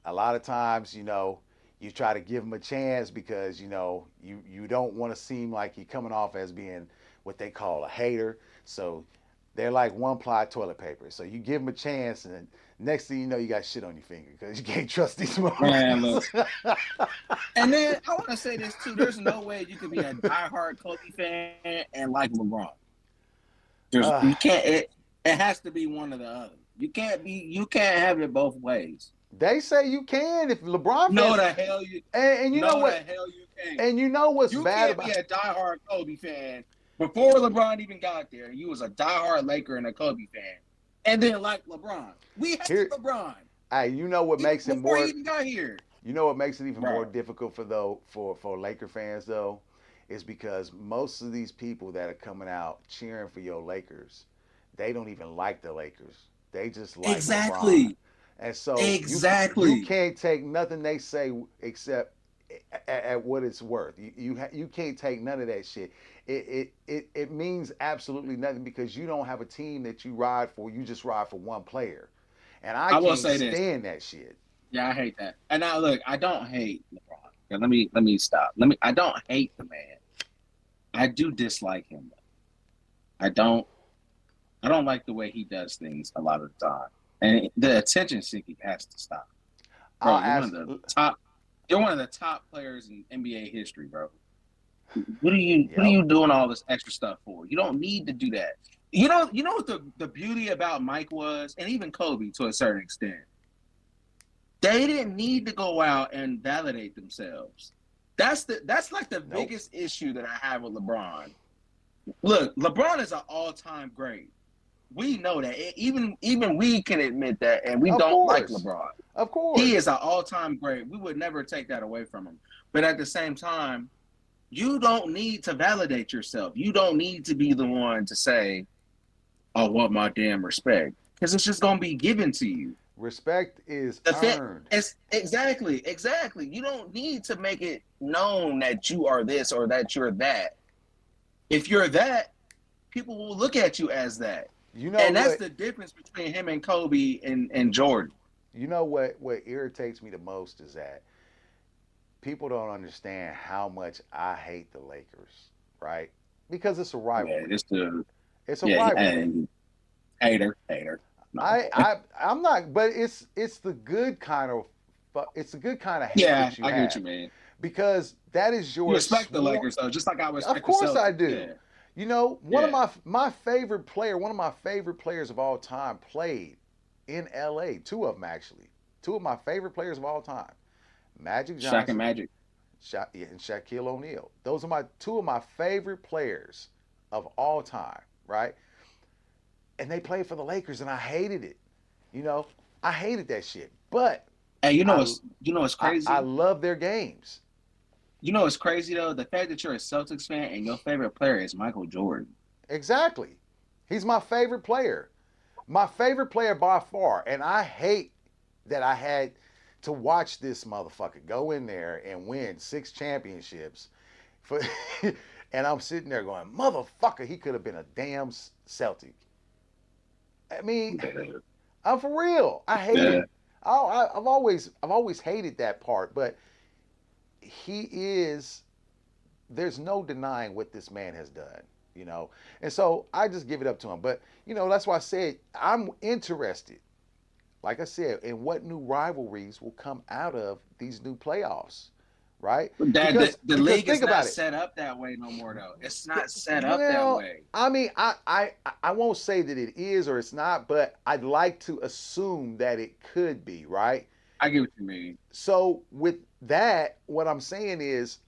a lot of times, you try to give them a chance because you don't want to seem like you're coming off as being what they call a hater. So they're like one ply toilet paper. So you give them a chance, and then next thing you know, you got shit on your finger because you can't trust these Man, look. motherfuckers. And then I want to say this too. There's no way you could be a diehard Kobe fan and like LeBron. uh, You can't. It has to be one or the other. You can't be. You can't have it both ways. they say you can if LeBron No, fans, the hell you. and you know No, the what, hell you can't. and you know what's You bad can't be about a diehard Kobe fan before LeBron even got there. You was a diehard Laker and a Kobe fan, and then like LeBron, we hated here. LeBron Hey, you know what even makes it before he more even got here, You know what makes it even more bro. difficult for Laker fans though, is because most of these people that are coming out cheering for your Lakers, they don't even like the Lakers. They just like LeBron, Exactly, and so you exactly. can't take nothing they say except at what it's worth. You can't take none of that shit. It means absolutely nothing because you don't have a team that you ride for. You just ride for one player, and I I will can't say this. stand that shit. Yeah, I hate that. And now look, I don't hate LeBron. Okay, let me stop. I don't hate the man. I do dislike him. I don't I don't like the way he does things a lot of the time. And the attention seeking has to stop, bro. I'll ask. You're one of the top players in NBA history, bro. What are Yep. you doing all this extra stuff for? You don't need to do that. You know what the beauty about Mike was, and even Kobe to a certain extent. They didn't need to go out and validate themselves. That's like the Nope. biggest issue that I have with LeBron. Look, LeBron is an all-time great. We know that. Even we can admit that, and we Of don't like course. LeBron. Of He is course. an all-time great. We would never take that away from him. But at the same time, you don't need to validate yourself. You don't need to be the one to say, "I want my damn respect," because it's just gonna be given to you. Respect is The fact, earned. it's exactly. You don't need to make it known that you are this or that you're that. If you're that, people will look at you as that. You know And that's what? the difference between him and Kobe and Jordan. You know what irritates me the most is that people don't understand how much I hate the Lakers, right? Because it's a Yeah, rivalry. just the It's a yeah, rivalry. and hater. No. I'm not, but it's the good kind of it's the good kind of hate Yeah, that you I get what have you mean. because that is You your respect the sworn. Lakers though, just like I Of respect the course I Celtics. do. Yeah, You know, one of yeah. my favorite player, one of my favorite players of all time played in L.A. Two of them actually. Two of my favorite players of all time, Magic Shaq and Johnson, Magic. And Shaquille O'Neal. Those are my two of my favorite players of all time, right? And they played for the Lakers, and I hated it. You know, I hated that shit. But Hey, I you know what's I crazy? love their games. You know what's crazy though? The fact that you're a Celtics fan and your favorite player is Michael Jordan. Exactly. He's my favorite player. My favorite player by far. And I hate that I had to watch this motherfucker go in there and win 6 championships. For, and I'm sitting there going, motherfucker, he could have been a damn Celtic. I mean, I'm for real. I hate Yeah. it. I've always hated that part, but he is. There's no denying what this man has done, and so I just give it up to him. But that's why I said I'm interested. Like I said, in what new rivalries will come out of these new playoffs, right? That Because the because league think is not about it. set up that way no more though. It's not set up that Well, way. I mean, I won't say that it is or it's not, but I'd like to assume that it could be, right? I get what you mean. So with that, what I'm saying is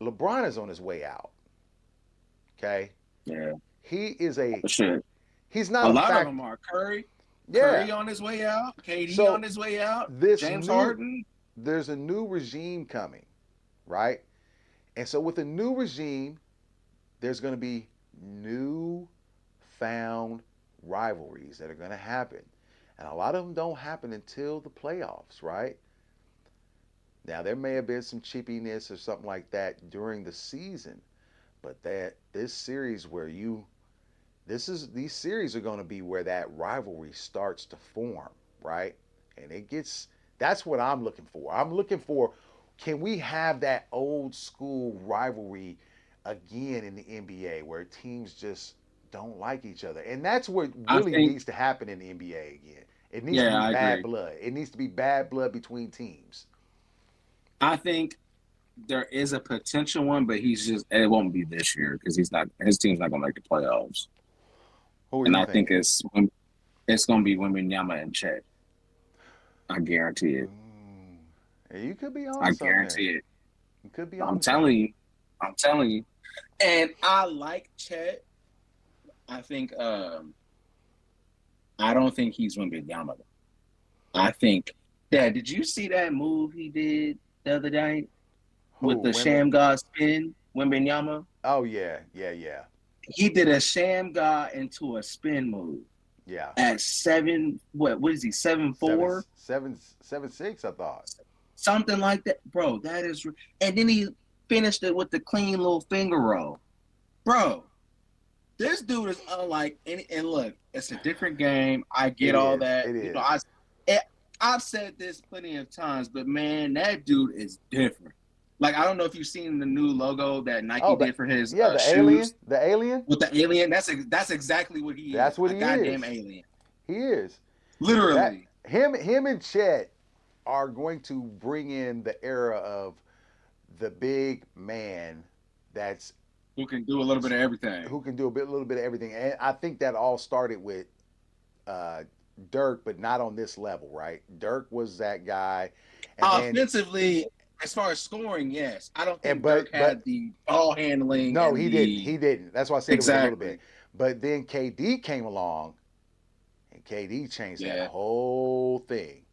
LeBron is on his way out. Okay, Yeah. he is a But shit. he's A not a lot of fact. them are Curry. Yeah. Curry on his way out. KD on So his way out. this James new Harden. there's a new regime coming, right? And so with a new regime, there's going to be new found rivalries that are going to happen. And a lot of them don't happen until the playoffs, right? Now there may have been some chippiness or something like that during the season, but that this series where you this is these series are going to be where that rivalry starts to form, right? And it gets that's what I'm looking for. I'm looking for can we have that old school rivalry again in the NBA where teams just don't like each other. And that's what I really think needs to happen in the NBA again. It needs to yeah, be I bad agree. blood. It needs to be bad blood between teams. I think there is a potential one, but it won't be this year because he's not his team's not gonna make the playoffs. Who are And you I think thinking? it's gonna be Wembanyama and Chet. I guarantee it. Mm, you could be on I to something there. guarantee it. You could be I'm on to something. telling you. I'm telling you. And I like Chet. I think I don't think he's Wembanyama. I think that did you see that move he did the other day with Who? the Women? Sham God spin, Wembanyama? Oh yeah, yeah, yeah, He did a Sham God into a spin move yeah. at seven. What is he? Seven Seven, four, seven, 7-6. I thought. something like that, bro. That is, and then he finished it with the clean little finger roll, bro. This dude is unlike any. And look, it's a different game. I It get all is. that. It You know, is. I've said this plenty of times, but man, that dude is different. Like I don't know if you've seen the new logo that Nike Oh, did for his yeah, the alien. shoes The alien. with the alien. That's exactly what he That's is. what A he goddamn is. alien. He is. That Literally, him and Chet are going to bring in the era of the big man that's who can do a little bit of everything. who can do little bit of everything. And I think that all started with uh, Dirk, but not on this level, right? Dirk was that guy, and then Offensively, as far as scoring, yes. I don't and think Dirk but had the ball handling no, and he didn't. the He didn't. That's why I said it was a little bit. exactly. But then KD came along, and KD changed that Yeah. whole thing.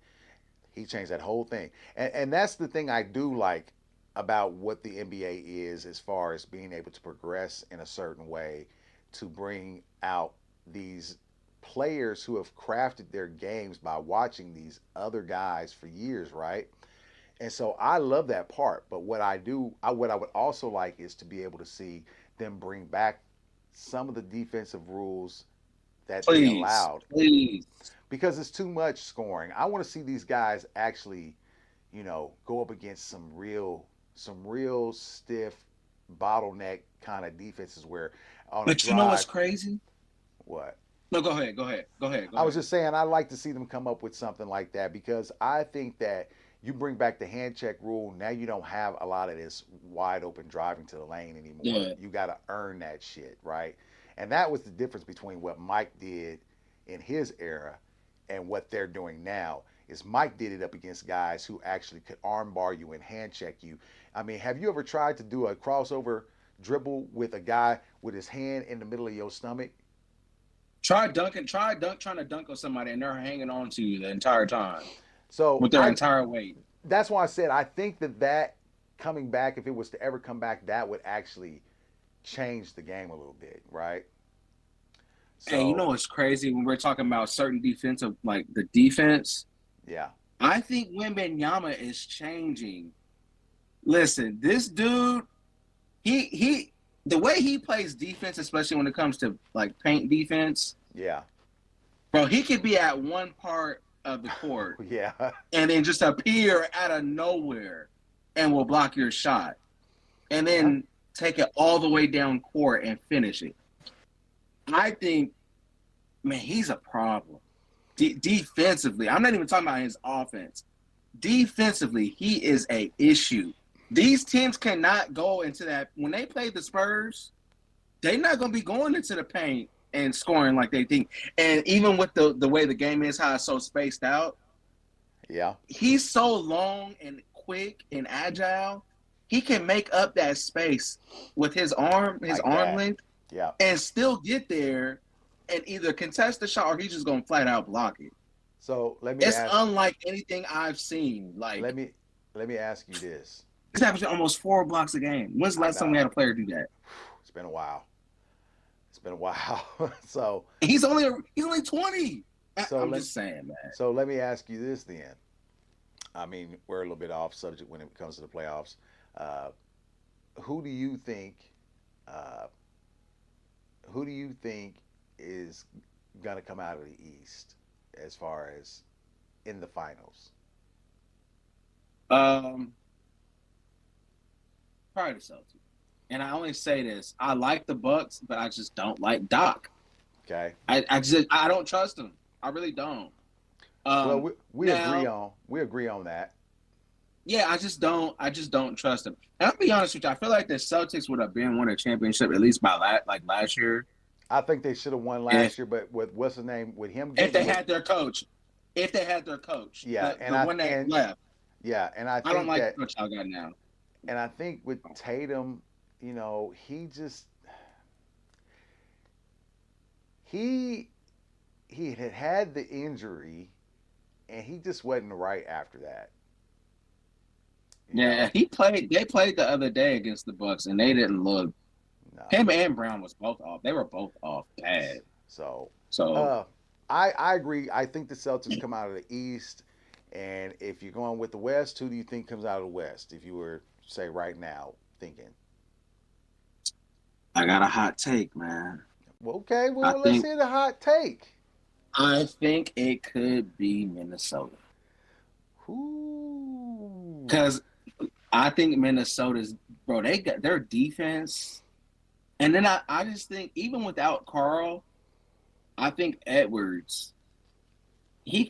He changed that whole thing. And that's the thing I do like about what the NBA is as far as being able to progress in a certain way to bring out these players who have crafted their games by watching these other guys for years, right? And so I love that part. But what I would also like is to be able to see them bring back some of the defensive rules that they Please. allowed Please. because it's too much scoring. I want to see these guys actually, go up against some real stiff bottleneck kind of defenses where on a But you know what's drive, crazy? what? No, go ahead. Go ahead. Go ahead. Go I was ahead. just saying I'd like to see them come up with something like that because I think that you bring back the hand check rule, now you don't have a lot of this wide open driving to the lane anymore. Yeah. You got to earn that shit, right? And that was the difference between what Mike did in his era and what they're doing now. Is Mike did it up against guys who actually could armbar you and hand check you. I mean, have you ever tried to do a crossover dribble with a guy with his hand in the middle of your stomach? Trying to dunk on somebody and they're hanging on to you the entire time So with their I entire weight. that's why I said I think that coming back, if it was to ever come back, that would actually change the game a little bit, right? Hey, you know So what's crazy when we're talking about certain defensive, like the defense? yeah, I think Wembanyama is changing. Listen, this dude, he, the way he plays defense, especially when it comes to like paint defense, yeah, bro, he could be at one part of the court yeah, and then just appear out of nowhere and will block your shot and yeah. then take it all the way down court and finish it. I think, man, he's a problem. Defensively, I'm not even talking about his offense. Defensively, he is a issue. These teams cannot go into that. When they play the Spurs, they're not going to be going into the paint and scoring like they think. And even with the way the game is, how it's so spaced out, Yeah, he's so long and quick and agile. He can make up that space with his like arm that. length, Yeah. and still get there and either contest the shot or he's just going to flat out block it. So let me It's ask unlike anything I've seen. let Like, me let me ask you this. this happens to almost 4 blocks a game. When's the I last time we know had a player do that? it's been a while. It's been a while. so He's only 20. so I'm let just saying, man. so let me ask you this then. I mean, we're a little bit off subject when it comes to the playoffs. Uh, who do you think? Uh, who do you think is gonna come out of the East as far as in the finals? Um, Probably the Celtics. And I only say this: I like the Bucks, but I just don't like Doc. Okay. I don't trust him. I really don't. Well, Um, we agree Now, on we agree on that. yeah, I just don't. I just don't trust him. And I'll be honest with you. I feel like the Celtics would have been won a championship at least by last year I think they should have won last if year, but with what's his name with him if getting they with had their coach. If they had their coach, yeah, the one that left. and I I don't think like that the coach I got now. and I think with Tatum, he just he he had the injury and he just wasn't right after that. You Yeah, know, he played. They played the other day against the Bucks, and they didn't look. no. Him and Brown was both off. They were both off bad. So, So uh, I agree. I think the Celtics come out of the East, and if you're going with the West, who do you think comes out of the West? If you were say right now thinking, I got a hot take, man. well, okay, I well, let's think hear the hot take. I think it could be Minnesota Who? because I think Minnesota's bro. They got their defense, and then I just think even without Carl, I think Edwards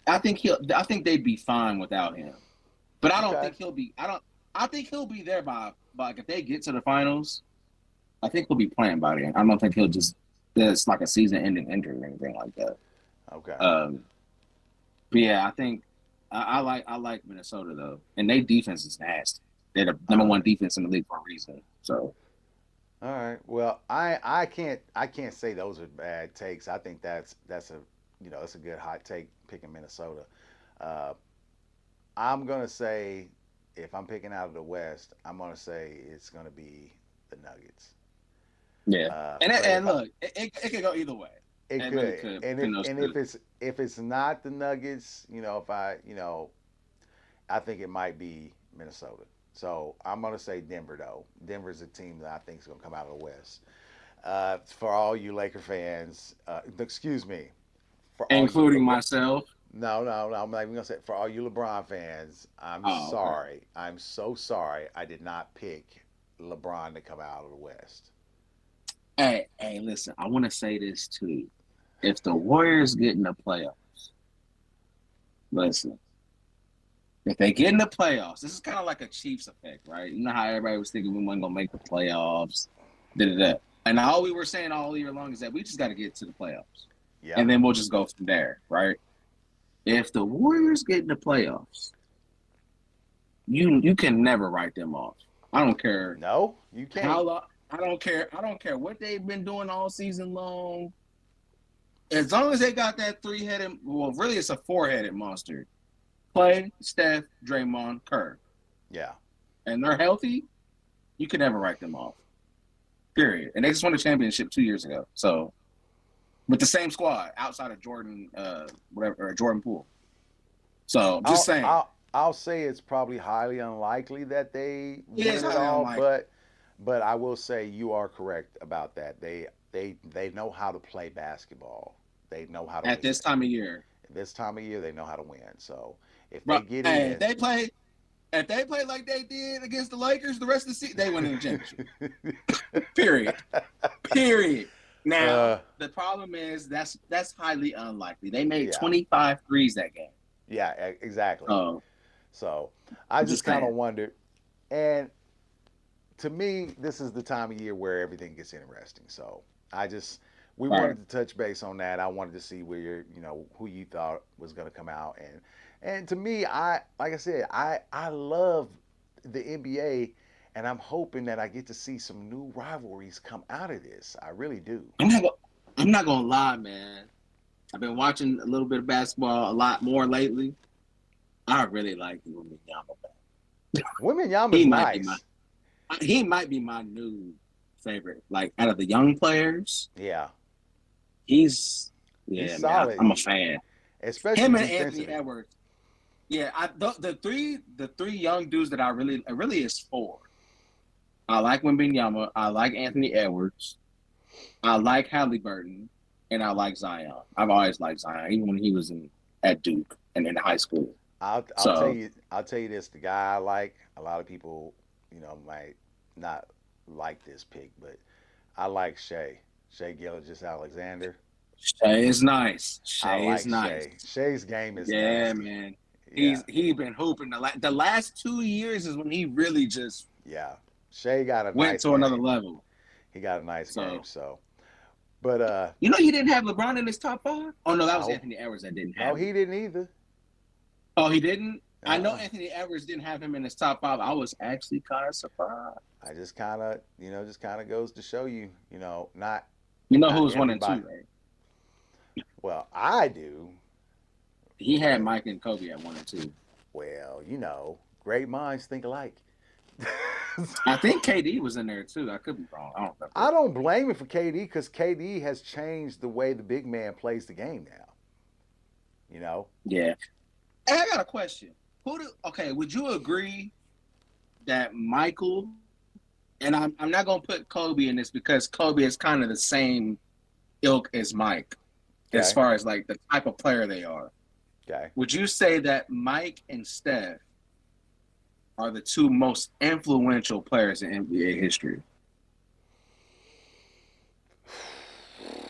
I think they'd be fine without him. But I don't Okay. think he'll be. I think he'll be there by like if they get to the finals. I think he'll be playing by then. I don't think he'll just. It's like a season-ending injury or anything like that. Okay. Um, but yeah, I think I like Minnesota though, and their defense is nasty. They're the All number one right. defense in the league for a reason. So All right. Well, I can't say those are bad takes. I think that's a that's a good hot take picking Minnesota. Uh, I'm gonna say if I'm picking out of the West, I'm gonna say it's gonna be the Nuggets. yeah, But if and I, look, it could go either way. it It really could, could and if between those and two. if it's not the Nuggets, if I think it might be Minnesota. So I'm gonna say Denver though. Denver's a team that I think is gonna come out of the West. For all you Laker fans, excuse me, for all you Including LeBron. myself. No, I'm not even gonna say for all you LeBron fans. I'm Oh, okay. sorry. I'm so sorry. I did not pick LeBron to come out of the West. Hey, listen. I want to say this too. If the Warriors get in the playoffs, listen. If they get in the playoffs, this is kind of like a Chiefs effect, right? You know how everybody was thinking we weren't gonna make the playoffs, da da da. And all we were saying all year long is that we just got to get to the playoffs, Yeah. and then we'll just go from there, right? If the Warriors get in the playoffs, you can never write them off. I don't care No, you can't. how long. I don't care. I don't care what they've been doing all season long. As long as they got that three-headed, well, really it's a four-headed monster. Clay, Steph, Draymond, Kerr, Yeah. and they're healthy. You can never write them off. Period. And they just won a championship 2 years ago. So with the same squad outside of Jordan, whatever, or Jordan Poole. So just I'll saying, I'll I'll say it's probably highly unlikely that they it is win it highly all, unlikely but I will say you are correct about that. They know how to play basketball. They know how to at win. this time of year. This time of year, they know how to win. So if they But get hey, in, if they play like they did against the Lakers the rest of the season, they win in the championship. Period. Period. Now uh, the problem is that's highly unlikely. They made yeah, 25 threes that game. yeah, exactly. Oh, So I I'm just just kind saying. of wondered, and to me, this is the time of year where everything gets interesting. So I just we All right. wanted to touch base on that. I wanted to see where who you thought was going to come out, and to me, I like I said, I love the NBA, and I'm hoping that I get to see some new rivalries come out of this. I really do. I'm not gonna, I'm not gonna lie, man. I've been watching a little bit of basketball a lot more lately. I really like Wembanyama. Women Yama's He might be my nice. he might be my new favorite. Like out of the young players, Yeah, he's he's yeah, man. solid, I'm a fan. especially Him and Anthony defensively. Edwards. Yeah, the three young dudes that I really is four. I like Wembanyama. I like Anthony Edwards. I like Halliburton, and I like Zion. I've always liked Zion, even when he was at Duke and in high school. So I'll tell you this. The guy I like, a lot of people, might not like this pick, but I like Shea Gilgeous Alexander. Shea is nice. I Shea is like nice. Shea. Shea's game is Yeah, nasty. man. Yeah, He been hooping the last 2 years is when he really just yeah. Shea got a went nice to another game. level. He got a nice game. So So, but he didn't have LeBron in his top five. Oh no, that was no, Anthony Edwards that didn't no, have him. he didn't either. Oh, he didn't. I know Uh, Anthony Edwards didn't have him in his top five. I was actually kind of surprised. I just kind of, just kind of goes to show you, not You know who not was 1 and 2, everybody. right? Well, I do, He had but Mike and Kobe at 1 and 2. well, great minds think alike. I think KD was in there too. I could be wrong. I don't I remember. don't blame him for KD because KD has changed the way the big man plays the game now. You know, Yeah. Hey, I got a question. Okay, would you agree that Michael and I'm not gonna put Kobe in this because Kobe is kind of the same ilk as Mike as okay, far as like the type of player they are. okay. Would you say that Mike and Steph are the two most influential players in NBA history?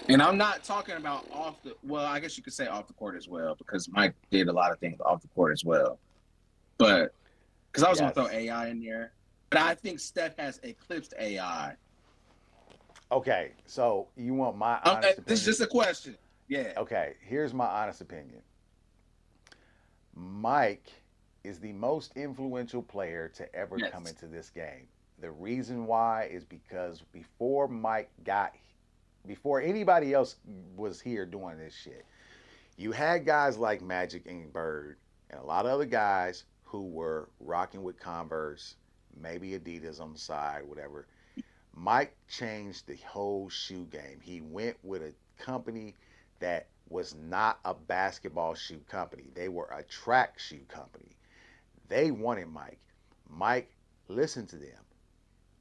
And I'm not talking about off the. Well, I guess you could say off the court as well because Mike did a lot of things off the court as well. But because I was going to throw Yes. AI in there, but I think Steph has eclipsed AI. Okay, so you want my honest This is opinion? just a question. Yeah. Okay, here's my honest opinion. Mike is the most influential player to ever come Yes. into this game. The reason why is because before anybody else was here doing this shit, you had guys like Magic and Bird and a lot of other guys who were rocking with Converse, maybe Adidas on the side, whatever. Mike changed the whole shoe game. He went with a company that was not a basketball shoe company. They were a track shoe company. They wanted Mike. Mike listened to them.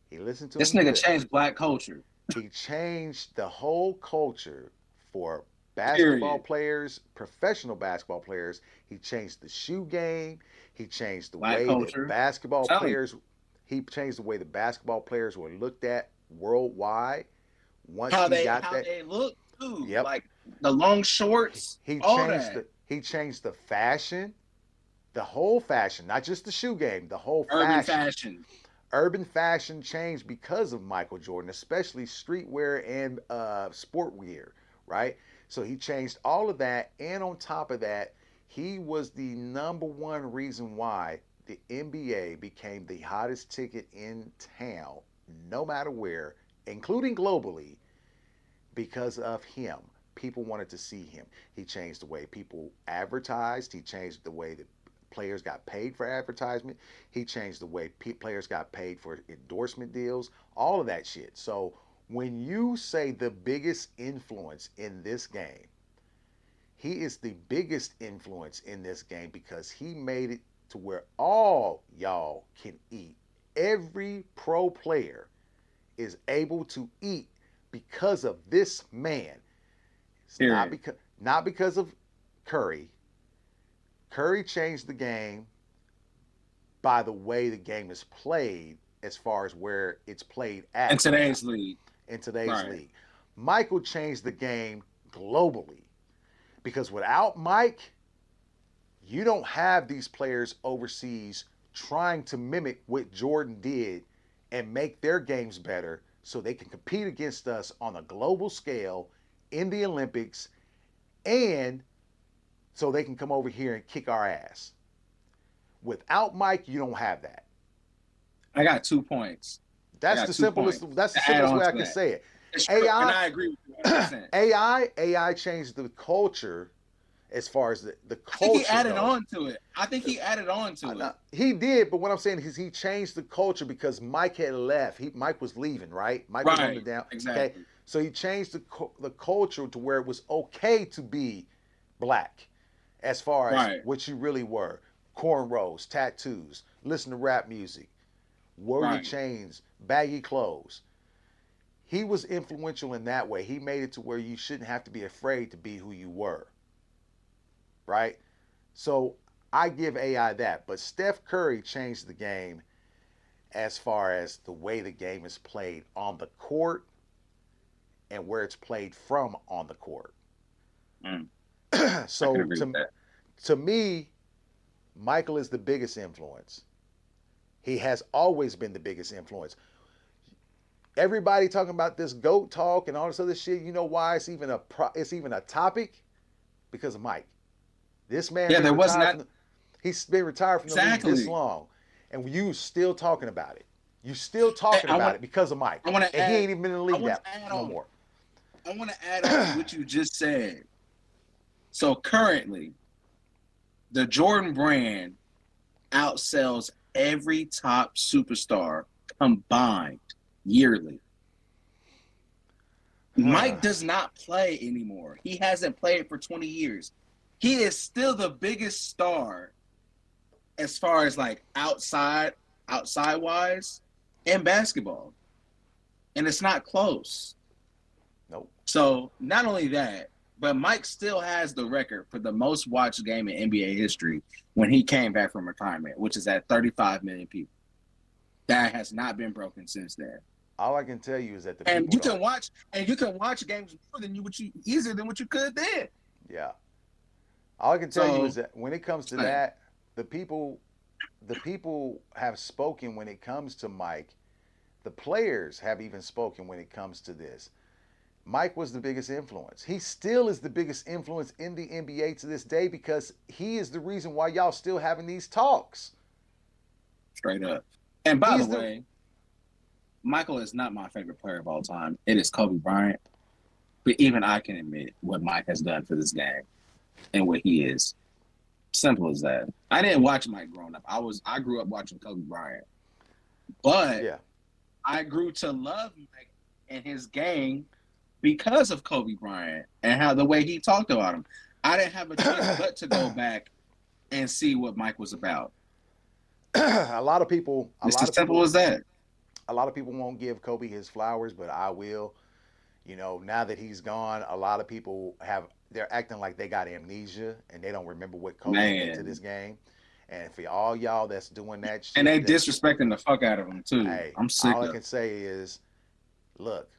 He listened to This them nigga good. changed black culture. He changed the whole culture for basketball Period. players, professional basketball players. He changed the shoe game. He changed the Black way that culture. basketball I'm telling you. players he changed the way the basketball players were looked at worldwide. Once How he they got how that, they look too. yep, Like the long shorts, all that. he changed the fashion, the whole fashion, not just the shoe game, the whole Urban fashion. fashion. Urban fashion changed because of Michael Jordan, especially streetwear and sport gear, right? So he changed all of that, and on top of that, he was the number one reason why the NBA became the hottest ticket in town, no matter where, including globally, because of him. People wanted to see him. He changed the way people advertised. He changed the way that players got paid for advertisement. He changed the way players got paid for endorsement deals, all of that shit. So when you say the biggest influence in this game, he is the biggest influence in this game because he made it to where all y'all can eat. Every pro player is able to eat because of this man. It's Period. not because of Curry. Curry changed the game by the way the game is played as far as where it's played In at now today's league. in today's Right. league. Michael changed the game globally because without Mike, you don't have these players overseas trying to mimic what Jordan did and make their games better so they can compete against us on a global scale in the Olympics and so they can come over here and kick our ass. Without Mike, you don't have that. I got 2 points. I That's got the two simplest. points That's the to add simplest on way I to can that. say it. It's true. And AI, I agree with you 100%. AI changed the culture as far as the I think he culture added goes. on to it. I think he added on to it. He did, but what I'm saying is he changed the culture because Mike had left. Mike was leaving, right? Mike was on the Right. down. Okay, Exactly. so he changed the culture to where it was okay to be black, as far as Right. what you really were. Cornrows, tattoos, listen to rap music, wear your Right. chains, baggy clothes. He was influential in that way. He made it to where you shouldn't have to be afraid to be who you were, right? So I give AI that. But Steph Curry changed the game as far as the way the game is played on the court and where it's played from on the court. Mm, I can So agree with that. to me, Michael is the biggest influence. He has always been the biggest influence. Everybody talking about this goat talk and all this other shit. You know why it's even a topic? Because of Mike. This man Yeah, been there was retired not from the, he's been retired from the league this exactly. long, and you still talking about it. You still Hey, talking about it because of Mike, I want to and he add ain't even been in the I league want that to add no on. more. I want to add on to what you just said. So currently, the Jordan brand outsells every top superstar combined yearly. Mike does not play anymore. He hasn't played for 20 years. He is still the biggest star as far as like outside wise in basketball. And it's not close. Nope. So not only that, but Mike still has the record for the most watched game in NBA history when he came back from retirement, which is at 35 million people. That has not been broken since then. All I can tell you is that the And people don't. you can watch games more than you what you easier than what you could then. Yeah. All I can tell you is So that when it comes to saying, that, the people the people have spoken when it comes to Mike. The players have even spoken when it comes to this. Mike was the biggest influence. He still is the biggest influence in the NBA to this day because he is the reason why y'all still having these talks. straight up. And by the He's the way, Michael is not my favorite player of all time. It is Kobe Bryant. But even I can admit what Mike has done for this game and what he is. Simple as that. I didn't watch Mike growing up. I grew up watching Kobe Bryant. But yeah. I grew to love Mike and his game because of Kobe Bryant and how the way he talked about him. I didn't have a choice but to go back and see what Mike was about. a lot of people, a It's lot as of simple people, as that. a lot of people won't give Kobe his flowers, but I will. You know, now that he's gone, a lot of people have they're acting like they got amnesia and they don't remember what Kobe meant to this Man. game. And for all y'all that's doing that And shit, they that disrespecting the fuck out of him too. hey, I'm sick all I of can it. say is, look,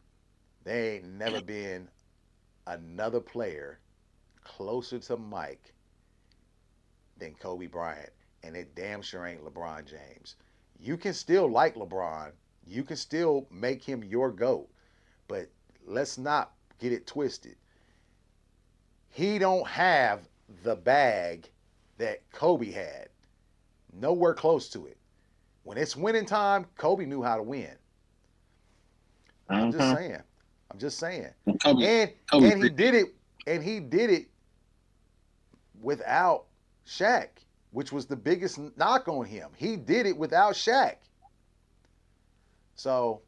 there ain't never been another player closer to Mike than Kobe Bryant, and it damn sure ain't LeBron James. You can still like LeBron, you can still make him your GOAT, but let's not get it twisted. He don't have the bag that Kobe had. Nowhere close to it. When it's winning time, Kobe knew how to win. I'm just Mm-hmm. saying. I'm just saying. Kobe, And Kobe, and he did it and he did it without Shaq, which was the biggest knock on him. He did it without Shaq. So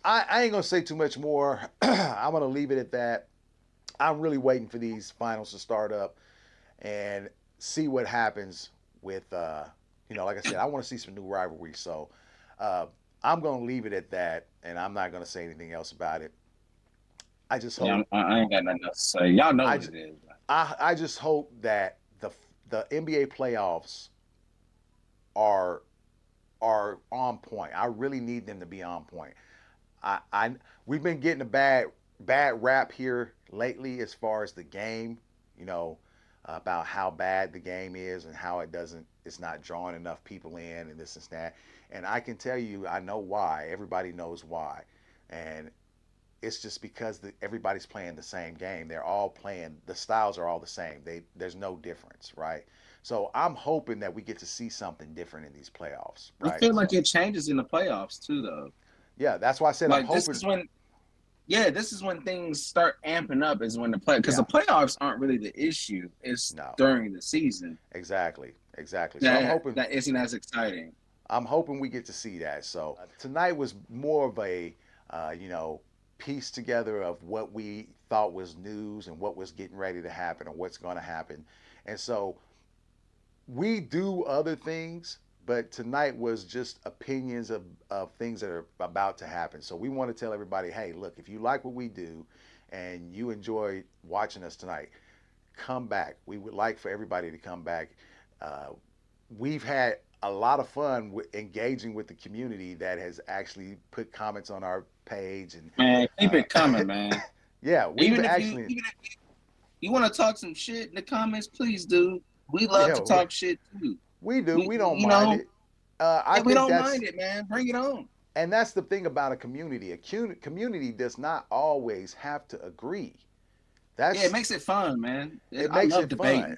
I ain't gonna say too much more. I'm gonna leave it at that. I'm really waiting for these finals to start up and see what happens with like I said, I want to see some new rivalries. So uh, I'm gonna leave it at that, and I'm not gonna say anything else about it. I just yeah, hope I ain't got nothing else to say. Y'all know I what just, it is. Man. I just hope that the NBA playoffs are are on point. I really need them to be on point. I we've been getting a bad rap here lately as far as the game, you know, about how bad the game is and how it's not drawing enough people in and this and that. And I can tell you, I know why. Everybody knows why, and it's just because everybody's playing the same game. They're all playing. The styles are all the same. There's no difference, right? So I'm hoping that we get to see something different in these playoffs, I right? feel like So it changes in the playoffs too, though. yeah, that's why I said I'm Like this hoping. is when, yeah, this is when things start amping up. Is when the play because Yeah, the playoffs aren't really the issue. It's no, during the season exactly. So that isn't as exciting. I'm hoping we get to see that. So tonight was more of a, you know, piece together of what we thought was news and what was getting ready to happen or what's going to happen. And so we do other things, but tonight was just opinions of things that are about to happen. So we want to tell everybody, hey, look, if you like what we do and you enjoy watching us tonight, come back. We would like for everybody to come back. Uh, we've had a lot of fun engaging with the community that has actually put comments on our page and Man, keep uh, it coming, man. yeah, we've Even if you actually even if you want to talk some shit in the comments, please do. We love yeah to talk shit too. we do we don't You mind know, it. I yeah, we think don't that's mind it, man. Bring it on. and that's the thing about a community. Community does not always have to agree. Yeah, it That's makes it fun, man. it I makes love it fun. debating.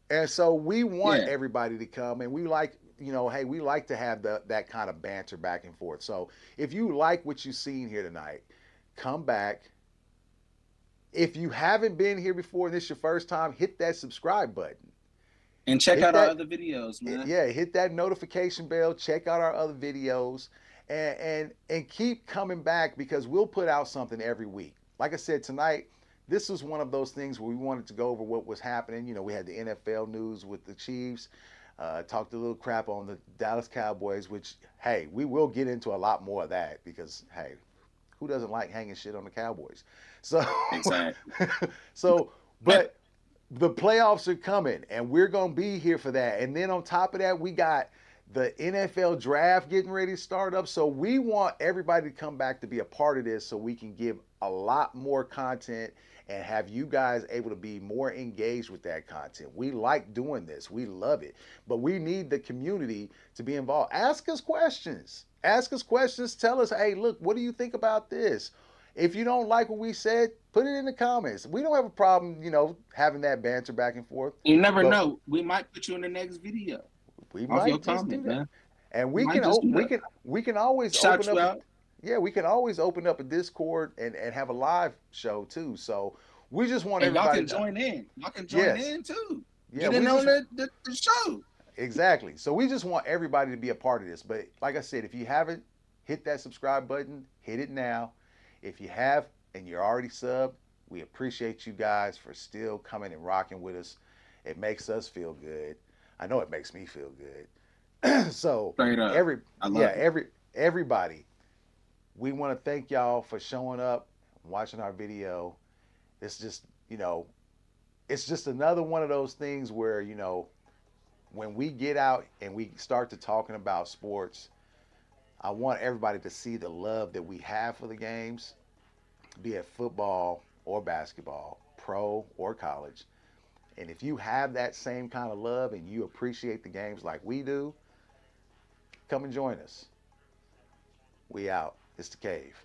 And so we want Yeah, everybody to come and we like, hey, we like to have that kind of banter back and forth. So if you like what you've seen here tonight, come back. If you haven't been here before and this is your first time, hit that subscribe button. and check Hit out our that other videos, man. yeah, hit that notification bell, check out our other videos and keep coming back because we'll put out something every week. Like I said tonight, this was one of those things where we wanted to go over what was happening. You know, we had the NFL news with the Chiefs, talked a little crap on the Dallas Cowboys, which, hey, we will get into a lot more of that because, hey, who doesn't like hanging shit on the Cowboys? So, Exactly. so, but the playoffs are coming and we're going to be here for that. And then on top of that, we got the NFL draft getting ready to start up. So we want everybody to come back to be a part of this so we can give a lot more content and have you guys able to be more engaged with that content. We like doing this. We love it. But we need the community to be involved. Ask us questions. Ask us questions. Tell us, hey, look, what do you think about this? If you don't like what we said, put it in the comments. We don't have a problem, having that banter back and forth. You never But know. We might put you in the next video we off your might just do comment, that. man. And We we might can just do we that. can we can always open Shout you up out. yeah, we can always open up a Discord and have a live show too. So we just want And y'all everybody can to join in. Y'all can join yes. in too. Yeah, Get in we on just the show. exactly. So we just want everybody to be a part of this. But like I said, if you haven't hit that subscribe button, hit it now. If you have and you're already subbed, we appreciate you guys for still coming and rocking with us. It makes us feel good. I know it makes me feel good. So Straight up. every I yeah, love it. everybody, we want to thank y'all for showing up, watching our video. It's just, it's just another one of those things where, when we get out and we start to talking about sports, I want everybody to see the love that we have for the games, be it football or basketball, pro or college. And if you have that same kind of love and you appreciate the games like we do, come and join us. We out. It's the cave.